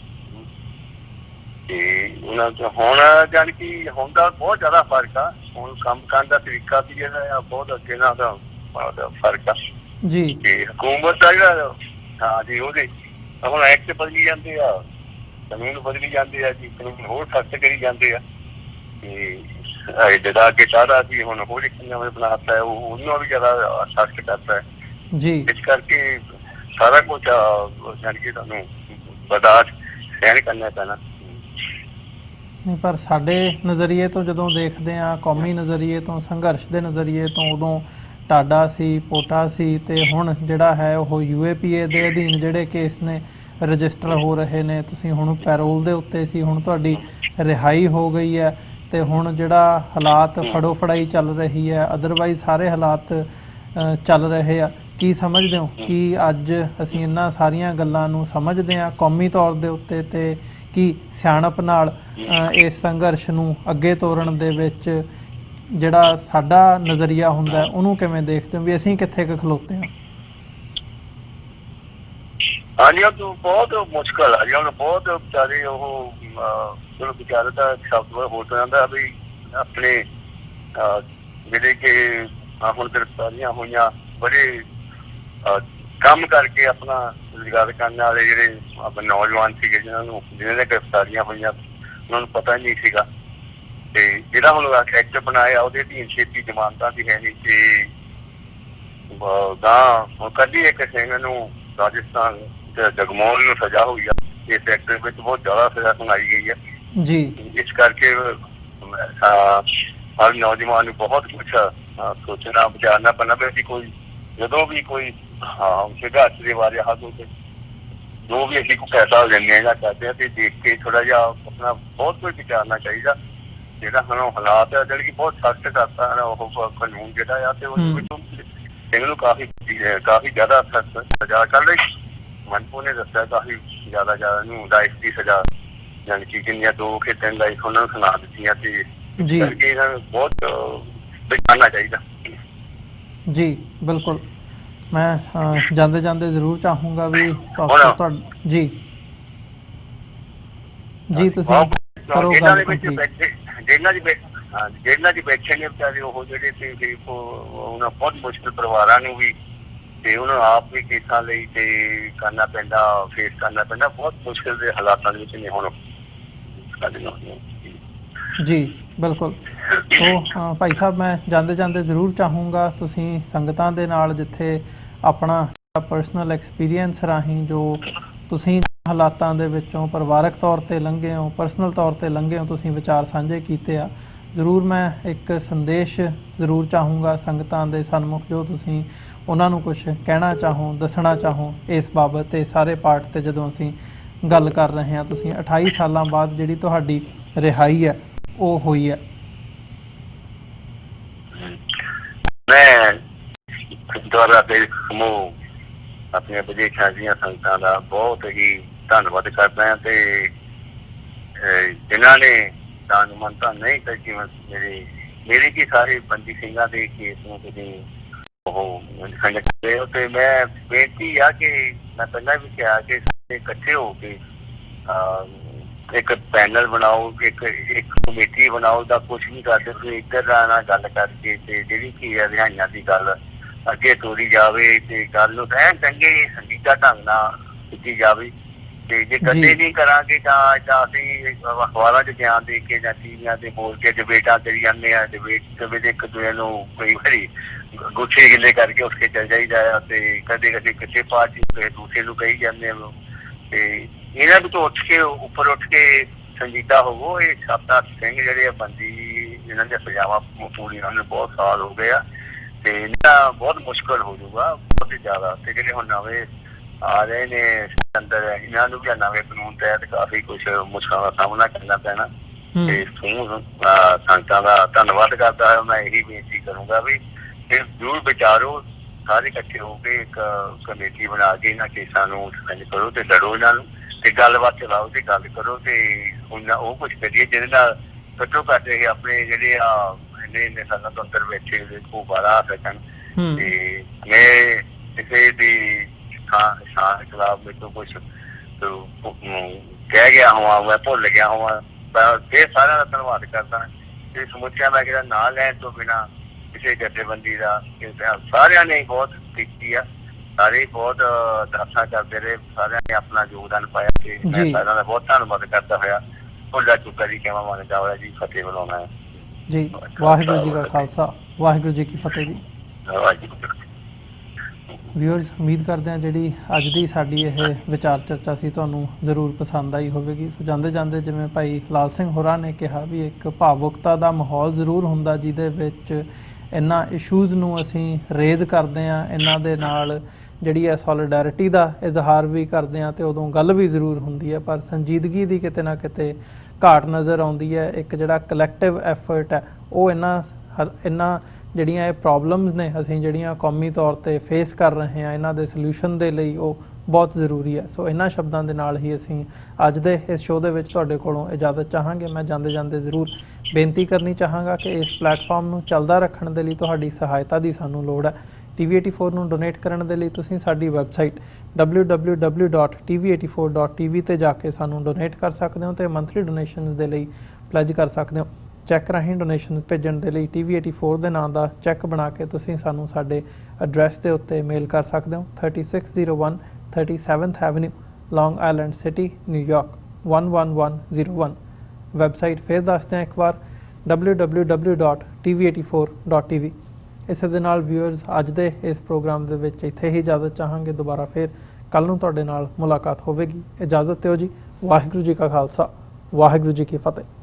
ਤੇ ਉਹਨਾਂ ਚ ਹੁਣ ਜਾਣੀ ਕਿ ਹੁਣ ਦਾ ਬਹੁਤ ਜ਼ਿਆਦਾ ਫਰਕ ਆ। ਹੁਣ ਕੰਮ ਕਰਨ ਦਾ ਤਰੀਕਾ ਵੀ ਜਿਹੜਾ ਆ ਬਹੁਤ ਅੱਗੇ ਨਾਲ ਦਾ ਫਰਕ ਆ ਜੀ। ਤੇ ਹਕੂਮਤ ਦਾ ਜਿਹੜਾ ਹਾਂ ਜੀ ਉਹਦੇ ਹੁਣ ਐਕਟ ਬਦਲੀ ਜਾਂਦੇ ਆ, ਕਾਨੂੰਨ ਬਦਲੀ ਜਾਂਦੇ ਆ ਜੀ, ਕਾਨੂੰਨ ਹੋਰ ਸਖਤ ਕਰੀ ਜਾਂਦੇ ਆ ਤੇ ਜਿਹੜਾ ਅੱਗੇ ਚਾਹਦਾ ਸੀ ਹੁਣ ਹੋਰ ਇੱਕ ਨਵੇਂ ਬਣਾਤਾ ਹੈ, ਉਹਨੂੰ ਵੀ ਜ਼ਿਆਦਾ ਸਖਤ ਕਰਤਾ ਹੈ ਜੀ। ਇਸ ਕਰਕੇ ਸਾਰਾ ਕੁਝ ਜਾਣੀ ਕਿ ਤੁਹਾਨੂੰ ਬਰਦਾਸ਼ਤ ਸਹਿਣ ਕਰਨਾ ਪੈਣਾ। ਨਹੀਂ, ਪਰ ਸਾਡੇ ਨਜ਼ਰੀਏ ਤੋਂ ਜਦੋਂ ਦੇਖਦੇ ਹਾਂ, ਕੌਮੀ ਨਜ਼ਰੀਏ ਤੋਂ, ਸੰਘਰਸ਼ ਦੇ ਨਜ਼ਰੀਏ ਤੋਂ, ਉਦੋਂ ਟਾਡਾ ਸੀ, ਪੋਟਾ ਸੀ ਤੇ ਹੁਣ ਜਿਹੜਾ ਹੈ ਉਹ UAPA ਦੇ ਅਧੀਨ ਜਿਹੜੇ ਕੇਸ ਨੇ ਰਜਿਸਟਰ ਹੋ ਰਹੇ ਨੇ। ਤੁਸੀਂ ਹੁਣ ਪੈਰੋਲ ਦੇ ਉੱਤੇ ਸੀ, ਹੁਣ ਤੁਹਾਡੀ ਰਿਹਾਈ ਹੋ ਗਈ ਹੈ ਤੇ ਹੁਣ ਜਿਹੜਾ ਹਾਲਾਤ ਫੜੋ ਫੜਾਈ ਚੱਲ ਰਹੀ ਹੈ, ਅਦਰਵਾਈਜ਼ ਸਾਰੇ ਹਾਲਾਤ ਚੱਲ ਰਹੇ ਆ। ਕੀ ਸਮਝਦੇ ਹੋ ਕਿ ਅੱਜ ਅਸੀਂ ਇਹਨਾਂ ਸਾਰੀਆਂ ਗੱਲਾਂ ਨੂੰ ਸਮਝਦੇ ਹਾਂ ਕੌਮੀ ਤੌਰ ਦੇ ਉੱਤੇ, ਤੇ ਕੀ ਸਿਆਣਪ ਨਾਲ ਇਸ ਸੰਘਰਸ਼ ਨੂੰ ਅੱਗੇ ਤੋਰਨ ਦੇ ਵਿੱਚ ਜਿਹੜਾ ਸਾਡਾ ਨਜ਼ਰੀਆ ਹੁੰਦਾ ਉਹਨੂੰ ਕਿਵੇਂ ਦੇਖਦੇ ਹੋ ਵੀ ਅਸੀਂ ਕਿੱਥੇ ਕੁ ਖਲੋਤੇ ਹਾਂ? ਹਾਂਜੀ, ਬਹੁਤ ਮੁਸ਼ਕਲ ਆ ਜੀ। ਹੁਣ ਬਹੁਤ ਵਿਚਾਰੇ ਉਹ ਚਲੋ ਵਿਚਾਰੇ ਤਾਂ ਸ਼ਬਦ ਹੋਰ ਹੋ ਜਾਂਦਾ ਵੀ ਆਪਣੇ ਜਿਹੜੇ ਕਿ ਹੁਣ ਗ੍ਰਿਫਤਾਰੀਆਂ ਹੋਈਆਂ, ਬੜੇ ਕੰਮ ਕਰਕੇ ਆਪਣਾ ਰੁਜ਼ਗਾਰ ਕਰਨ ਵਾਲੇ ਜਿਹੜੇ ਆਪਣੇ ਨੌਜਵਾਨ ਸੀਗੇ ਜਿਹਨਾਂ ਦੀਆਂ ਗ੍ਰਿਫਤਾਰੀਆਂ ਹੋਈਆਂ, ਉਹਨਾਂ ਨੂੰ ਪਤਾ ਹੀ ਨਹੀਂ ਸੀਗਾ। ਤੇ ਜਿਹੜਾ ਹੁਣ ਐਕਟ ਬਣਾਇਆ ਉਹਦੇ ਅਧੀਨ ਛੇਤੀ ਜ਼ਮਾਨਤਾਂ ਵੀ ਹੈ ਨਹੀਂ ਤੇ ਗਾਂ ਕੱਢੀ ਇੱਕ ਸਿੰਘ ਨੂੰ ਰਾਜਸਥਾਨ ਜਗਮੋਹਨ ਨੂੰ ਸਜ਼ਾ ਹੋਈ ਆ। ਇਸ ਐਕਟ ਵਿੱਚ ਬਹੁਤ ਜ਼ਿਆਦਾ ਸਜ਼ਾ ਸੁਣਾਈ ਗਈ ਹੈ ਜੀ। ਇਸ ਕਰਕੇ ਹਰ ਨੌਜਵਾਨ ਨੂੰ ਬਹੁਤ ਕੁਛ ਸੋਚਣਾ ਵਿਚਾਰਨਾ ਪੈਣਾ ਵੀ ਅਸੀਂ ਕੋਈ ਜਦੋਂ ਵੀ ਕੋਈ ਸੰਘਰਸ਼ ਦੇ ਬਾਰੇ ਜੋ ਵੀ ਅਸੀਂ ਕੋਈ ਫੈਸਲਾ ਲੈਂਦੇ ਹਾਂ ਜਾਂ ਕਰਦੇ ਹਾਂ ਤੇ ਦੇਖ ਕੇ ਥੋੜਾ ਜਿਹਾ ਆਪਣਾ ਬਹੁਤ ਕੁਝ ਵਿਚਾਰਨਾ ਚਾਹੀਦਾ। ਜਿਹੜਾ ਹੁਣ ਹਾਲਾਤ ਹੈ ਜਿਹੜੀ ਕਿ ਬਹੁਤ ਸਖਤ ਕਰਤਾ ਹੈ ਉਹ ਕਾਨੂੰਨ ਜਿਹੜਾ ਆ ਤੇ ਉਹਦੇ ਵਿੱਚੋਂ ਇਹਨੂੰ ਕਾਫੀ ਜ਼ਿਆਦਾ ਸਖਤ ਸਜ਼ਾ ਕਰ ਲਈ। ਮਨਪੂ ਨੇ ਦੱਸਿਆ ਕਾਫੀ ਜ਼ਿਆਦਾ ਇਹਨੂੰ ਲਾਈਫ ਦੀ ਸਜ਼ਾ ਯਾਨੀ ਕਿ ਕਿੰਨੀਆਂ 2 ਕਿ 3 ਲਾਈਫ ਉਹਨਾਂ ਨੂੰ ਸੁਣਾ ਦਿੱਤੀਆਂ ਤੇ ਕਰਕੇ ਇਹਨਾਂ ਨੂੰ ਬਹੁਤ ਵਿਚਾਰਨਾ ਚਾਹੀਦਾ। ਜੀ ਬਿਲਕੁਲ, ਮੈਂ ਜਾਂਦੇ ਜਾਂਦੇ ਜ਼ਰੂਰ ਚਾਹੂੰਗਾ ਵੀ ਜੀ ਜੀ ਤੁਸੀਂ ਕਰੋ ਗੱਲ। ਜੇਲ੍ਹਾਂ ਚ ਬੈਠੇ ਨੇ ਵਿਚਾਰੇ ਉਹ ਜਿਹੜੇ ਤੇ ਉਹਨਾਂ ਬਹੁਤ ਮੁਸ਼ਕਿਲ ਪਰਿਵਾਰਾਂ ਨੂੰ ਵੀ ਤੇ ਉਹਨਾਂ ਆਪ ਵੀ ਕੇਸਾਂ ਲਈ ਤੇ ਕਰਨਾ ਪੈਂਦਾ, ਫੇਸ ਕਰਨਾ ਪੈਂਦਾ, ਬਹੁਤ ਮੁਸ਼ਕਿਲ ਦੇ ਹਾਲਾਤਾਂ ਦੇ ਵਿੱਚ ਨੇ ਹੁਣ। ਜੀ ਬਿਲਕੁਲ। ਸੋ ਭਾਈ ਸਾਹਿਬ, ਮੈਂ ਜਾਂਦੇ ਜਾਂਦੇ ਜ਼ਰੂਰ ਚਾਹੂੰਗਾ ਤੁਸੀਂ ਸੰਗਤਾਂ ਦੇ ਨਾਲ ਜਿੱਥੇ ਆਪਣਾ ਪਰਸਨਲ ਐਕਸਪੀਰੀਅੰਸ ਰਾਹੀਂ ਜੋ ਤੁਸੀਂ ਹਾਲਾਤਾਂ ਦੇ ਵਿੱਚੋਂ ਪਰਿਵਾਰਕ ਤੌਰ 'ਤੇ ਲੰਘੇ ਹੋ, ਪਰਸਨਲ ਤੌਰ 'ਤੇ ਲੰਘੇ ਹੋ, ਤੁਸੀਂ ਵਿਚਾਰ ਸਾਂਝੇ ਕੀਤੇ ਆ, ਜ਼ਰੂਰ ਮੈਂ ਇੱਕ ਸੰਦੇਸ਼ ਜ਼ਰੂਰ ਚਾਹੂੰਗਾ ਸੰਗਤਾਂ ਦੇ ਸਨਮੁਖ ਜੋ ਤੁਸੀਂ ਉਹਨਾਂ ਨੂੰ ਕੁਝ ਕਹਿਣਾ ਚਾਹੋ, ਦੱਸਣਾ ਚਾਹੋ ਇਸ ਬਾਬਤ। ਤੇ ਸਾਰੇ ਪਾਰਟ 'ਤੇ ਜਦੋਂ ਅਸੀਂ ਗੱਲ ਕਰ ਰਹੇ ਹਾਂ, ਤੁਸੀਂ 28 ਸਾਲਾਂ ਬਾਅਦ ਜਿਹੜੀ ਤੁਹਾਡੀ ਰਿਹਾਈ ਹੈ ਉਹ ਹੋਈ ਹੈ। ਮੈਂ ਦੁਆਰਾ ਤੇ ਸਮੂਹ ਆਪਣੀਆਂ ਵਿਦੇਸ਼ਾਂ ਦੀਆਂ ਸੰਗਤਾਂ ਦਾ ਬਹੁਤ ਹੀ ਧੰਨਵਾਦ ਕਰਦਾ ਹਾਂ ਤੇ ਜਿਨ੍ਹਾਂ ਨੇ ਦਾਨ ਮੰਨਤਾ ਨਹੀਂ ਕਰਕੇ ਮੇਰੇ ਕੀ ਸਾਰੇ ਬੰਦੀ ਸਿੰਘਾਂ ਦੇ ਕੇਸ ਨੂੰ ਕਦੇ ਉਹ ਸੰਗਤ ਤੇ ਮੈਂ ਬੇਨਤੀ ਆ ਕਿ ਮੈਂ ਪਹਿਲਾਂ ਵੀ ਕਿਹਾ ਕਿ ਇਕੱਠੇ ਹੋ ਕੇ ਇੱਕ ਪੈਨਲ ਬਣਾਓ, ਇੱਕ ਕਮੇਟੀ ਬਣਾਓ ਦਾ ਕੁਛ ਨਹੀਂ ਕਰਦੇ ਤੁਸੀਂ ਇੱਧਰ ਨਾਲ ਗੱਲ ਕਰਕੇ ਤੇ ਜਿਹੜੀ ਕੀ ਹੈ ਰਿਹਾਈਆਂ ਦੀ ਗੱਲ ਅੱਗੇ ਤੋਰੀ ਜਾਵੇ ਤੇ ਗੱਲ ਨੂੰ ਐਨ ਚੰਗੇ ਸੰਗੀਤਾ ਢੰਗ ਨਾਲ ਕੀਤੀ ਜਾਵੇ। ਤੇ ਜੇ ਕਦੇ ਨਹੀਂ ਕਰਾਂਗੇ ਤਾਂ ਅਸੀਂ ਅਖਬਾਰਾਂ 'ਚ ਬਿਆਨ ਦੇ ਕੇ ਜਾਂ ਟੀਵੀਆਂ ਤੇ ਬੋਲ ਕੇ ਡਿਬੇਟਾਂ ਕਰੀ ਜਾਂਦੇ ਆ। ਡਿਬੇਟ ਇੱਕ ਦੂਜੇ ਨੂੰ ਕਈ ਵਾਰੀ ਗੁੱਛੇ ਗਿੱਲੇ ਕਰਕੇ ਉਸ ਕੇ ਚੱਲ ਜਾਈਦਾ ਆ ਤੇ ਕਦੇ ਕਿਸੇ ਪਾਰਟੀ ਕਿਸੇ ਦੂਸਰੇ ਨੂੰ ਕਹੀ ਜਾਂਦੇ ਆ। ਤੇ ਇਹਨਾਂ ਵਿੱਚੋਂ ਉੱਠ ਕੇ ਉੱਪਰ ਉੱਠ ਕੇ ਸੰਜੀਦਾ ਹੋਵੋ। ਇਹ 7-8 ਸਿੰਘ ਜਿਹੜੇ ਆ ਬੰਦੀ ਇਹਨਾਂ ਦੀਆਂ ਸਜ਼ਾਵਾਂ ਪੂਰੀਆਂ ਉਹਨਾਂ ਨੂੰ ਬਹੁਤ ਸਾਲ ਹੋ ਗਏ ਆ ਤੇ ਇਹਨਾਂ ਬਹੁਤ ਮੁਸ਼ਕਿਲ ਹੋ ਜਾਊਗਾ ਬਹੁਤ ਹੀ ਜ਼ਿਆਦਾ। ਤੇ ਜਿਹੜੇ ਹੁਣ ਨਵੇਂ ਆ ਰਹੇ ਨੇ ਅੰਦਰ ਇਹਨਾਂ ਨੂੰ ਵੀ ਨਵੇਂ ਕਾਨੂੰਨ ਤਹਿਤ ਕਾਫੀ ਕੁਛ ਮੁਸ਼ਕਲਾਂ ਦਾ ਸਾਹਮਣਾ ਕਰਨਾ ਪੈਣਾ। ਤੇ ਸੰਗਤਾਂ ਦਾ ਧੰਨਵਾਦ ਕਰਦਾ ਹੈ। ਮੈਂ ਇਹੀ ਬੇਨਤੀ ਕਰੂੰਗਾ ਵੀ ਜ਼ਰੂਰ ਵਿਚਾਰੋ, ਸਾਰੇ ਇਕੱਠੇ ਹੋ ਕੇ ਇੱਕ ਕਮੇਟੀ ਬਣਾ ਕੇ ਇਹਨਾਂ ਕੇਸਾਂ ਨੂੰ ਸਸਪੈਂਡ ਕਰੋ ਤੇ ਲੜੋ ਇਹਨਾਂ ਨੂੰ ਤੇ ਗੱਲਬਾਤ ਚਲਾਓ ਤੇ ਗੱਲ ਕਰੋ ਤੇ ਉਹਨਾਂ ਉਹ ਕੁਛ ਕਰੀਏ ਜਿਹਦੇ ਨਾਲ ਘੱਟੋ ਘੱਟ ਇਹ ਆਪਣੇ ਜਿਹੜੇ ਆ ਇੰਨੇ ਸਾਲਾਂ ਤੋਂ ਅੰਦਰ ਬੈਠੇ ਉਹ ਬਾਹਰ ਆ ਸਕਣ। ਤੇ ਮੈਂ ਕਿਸੇ ਦੀ ਸ਼ਾਨ ਖਿਲਾਫ ਮੈਨੂੰ ਕੁਛ ਕਹਿ ਗਿਆ ਹੋਵਾਂ, ਮੈਂ ਭੁੱਲ ਗਿਆ ਹੋਵਾਂ, ਫਿਰ ਸਾਰਿਆਂ ਦਾ ਧੰਨਵਾਦ ਕਰਦਾ ਤੇ ਸਮੁੱਚਿਆਂ ਦਾ ਜਿਹੜਾ ਨਾਂ ਲੈਣ ਤੋਂ ਬਿਨਾਂ ਕਿਸੇ ਜਥੇਬੰਦੀ ਦਾ ਸਾਰਿਆਂ ਨੇ ਬਹੁਤ ਕੀਤੀ ਆ। ਸਾਰੇ ਬਹੁਤ ਦਾਸਾਂ ਕਰਦੇ ਰਹੇ, ਸਾਰਿਆਂ ਨੇ ਆਪਣਾ ਯੋਗਦਾਨ ਪਾਇਆ ਤੇ ਮੈਂ ਸਾਰਿਆਂ ਦਾ ਬਹੁਤ ਧੰਨਵਾਦ ਕਰਦਾ ਹੋਇਆ ਭੁੱਲਾ ਚੁੱਕਾ ਜੀ ਕਿਵੇਂ ਮੰਨਦਾ ਹੋਇਆ ਜੀ ਫਤਿਹ ਬੁਲਾਉਣਾ ਹੈ ਜੀ। ਵਾਹਿਗੁਰੂ ਜੀ ਕਾ ਖਾਲਸਾ, ਵਾਹਿਗੁਰੂ ਜੀ ਕੀ ਫਤਿਹ ਜੀ। ਵਿਊਅਰਸ, ਉਮੀਦ ਕਰਦੇ ਹਾਂ ਜਿਹੜੀ ਅੱਜ ਦੀ ਸਾਡੀ ਇਹ ਵਿਚਾਰ ਚਰਚਾ ਸੀ ਤੁਹਾਨੂੰ ਜ਼ਰੂਰ ਪਸੰਦ ਆਈ ਹੋਵੇਗੀ। ਸੋ ਜਾਂਦੇ ਜਾਂਦੇ ਜਿਵੇਂ ਭਾਈ ਲਾਲ ਸਿੰਘ ਹੋਰਾਂ ਨੇ ਕਿਹਾ ਵੀ ਇੱਕ ਭਾਵੁਕਤਾ ਦਾ ਮਾਹੌਲ ਜ਼ਰੂਰ ਹੁੰਦਾ ਜਿਹਦੇ ਵਿੱਚ ਇਹਨਾਂ ਇਸ਼ੂਜ਼ ਨੂੰ ਅਸੀਂ ਰੇਜ਼ ਕਰਦੇ ਹਾਂ, ਇਹਨਾਂ ਦੇ ਨਾਲ ਜਿਹੜੀ ਹੈ ਸੋਲੀਡੈਰਿਟੀ ਦਾ ਇਜ਼ਹਾਰ ਵੀ ਕਰਦੇ ਹਾਂ ਤੇ ਉਦੋਂ ਗੱਲ ਵੀ ਜ਼ਰੂਰ ਹੁੰਦੀ ਹੈ, ਪਰ ਸੰਜੀਦਗੀ ਦੀ ਕਿਤੇ ਨਾ ਕਿਤੇ ਘਾਟ ਨਜ਼ਰ ਆਉਂਦੀ ਹੈ। ਇੱਕ ਜਿਹੜਾ ਕਲੈਕਟਿਵ ਐਫਰਟ ਹੈ ਉਹ ਇਹਨਾਂ ਜਿਹੜੀਆਂ ਇਹ ਪ੍ਰੋਬਲਮਸ ਨੇ ਅਸੀਂ ਜਿਹੜੀਆਂ ਕੌਮੀ ਤੌਰ 'ਤੇ ਫੇਸ ਕਰ ਰਹੇ ਹਾਂ, ਇਹਨਾਂ ਦੇ ਸੋਲਿਊਸ਼ਨ ਦੇ ਲਈ ਉਹ ਬਹੁਤ ਜ਼ਰੂਰੀ ਹੈ। ਸੋ ਇਹਨਾਂ ਸ਼ਬਦਾਂ ਦੇ ਨਾਲ ਹੀ ਅਸੀਂ ਅੱਜ ਦੇ ਇਸ ਸ਼ੋਅ ਦੇ ਵਿੱਚ ਤੁਹਾਡੇ ਕੋਲੋਂ ਇਜਾਜ਼ਤ ਚਾਹਾਂਗੇ। ਮੈਂ ਜਾਂਦੇ ਜਾਂਦੇ ਜ਼ਰੂਰ ਬੇਨਤੀ ਕਰਨੀ ਚਾਹਾਂਗਾ ਕਿ ਇਸ ਪਲੇਟਫਾਰਮ ਨੂੰ ਚੱਲਦਾ ਰੱਖਣ ਦੇ ਲਈ ਤੁਹਾਡੀ ਸਹਾਇਤਾ ਦੀ ਸਾਨੂੰ ਲੋੜ ਹੈ। TV84 ਨੂੰ ਡੋਨੇਟ ਕਰਨ ਦੇ ਲਈ ਤੁਸੀਂ ਸਾਡੀ ਵੈਬਸਾਈਟ www.tv84.tv ਤੇ ਜਾ ਕੇ ਸਾਨੂੰ ਡੋਨੇਟ ਕਰ ਸਕਦੇ ਹੋ ਤੇ ਮੰਥਲੀ ਡੋਨੇਸ਼ਨਸ ਦੇ ਲਈ ਪਲੇਜ ਕਰ ਸਕਦੇ ਹੋ। ਚੈੱਕ ਰਾਹੀਂ ਡੋਨੇਸ਼ਨਸ ਭੇਜਣ ਦੇ ਲਈ TV84 ਦੇ ਨਾਂ ਦਾ ਚੈੱਕ ਬਣਾ ਕੇ ਤੁਸੀਂ ਸਾਨੂੰ ਸਾਡੇ ਐਡਰੈਸ ਦੇ ਉੱਤੇ ਮੇਲ ਕਰ ਸਕਦੇ ਹੋ 3601 37th ਐਵਨਿਊ ਲੌਂਗ ਆਈਲੈਂਡ ਸਿਟੀ ਨਿਊਯਾਰਕ 11101 ਵੈਬਸਾਈਟ ਫਿਰ ਦੱਸਦੇ ਹਾਂ ਇੱਕ ਵਾਰ www.tv84.tv। ਇਸੇ ਦੇ ਨਾਲ ਵਿਊਅਰਸ ਅੱਜ ਦੇ ਇਸ ਪ੍ਰੋਗਰਾਮ ਦੇ ਵਿੱਚ ਇੱਥੇ ਹੀ ਇਜਾਜ਼ਤ ਚਾਹਾਂਗੇ। ਦੁਬਾਰਾ ਫਿਰ ਕੱਲ ਨੂੰ ਤੁਹਾਡੇ ਨਾਲ ਮੁਲਾਕਾਤ ਹੋਵੇਗੀ। ਇਜਾਜ਼ਤ ਦਿਓ ਜੀ। ਵਾਹਿਗੁਰੂ ਜੀ ਕਾ ਖਾਲਸਾ, ਵਾਹਿਗੁਰੂ ਜੀ ਕੀ ਫਤਿਹ।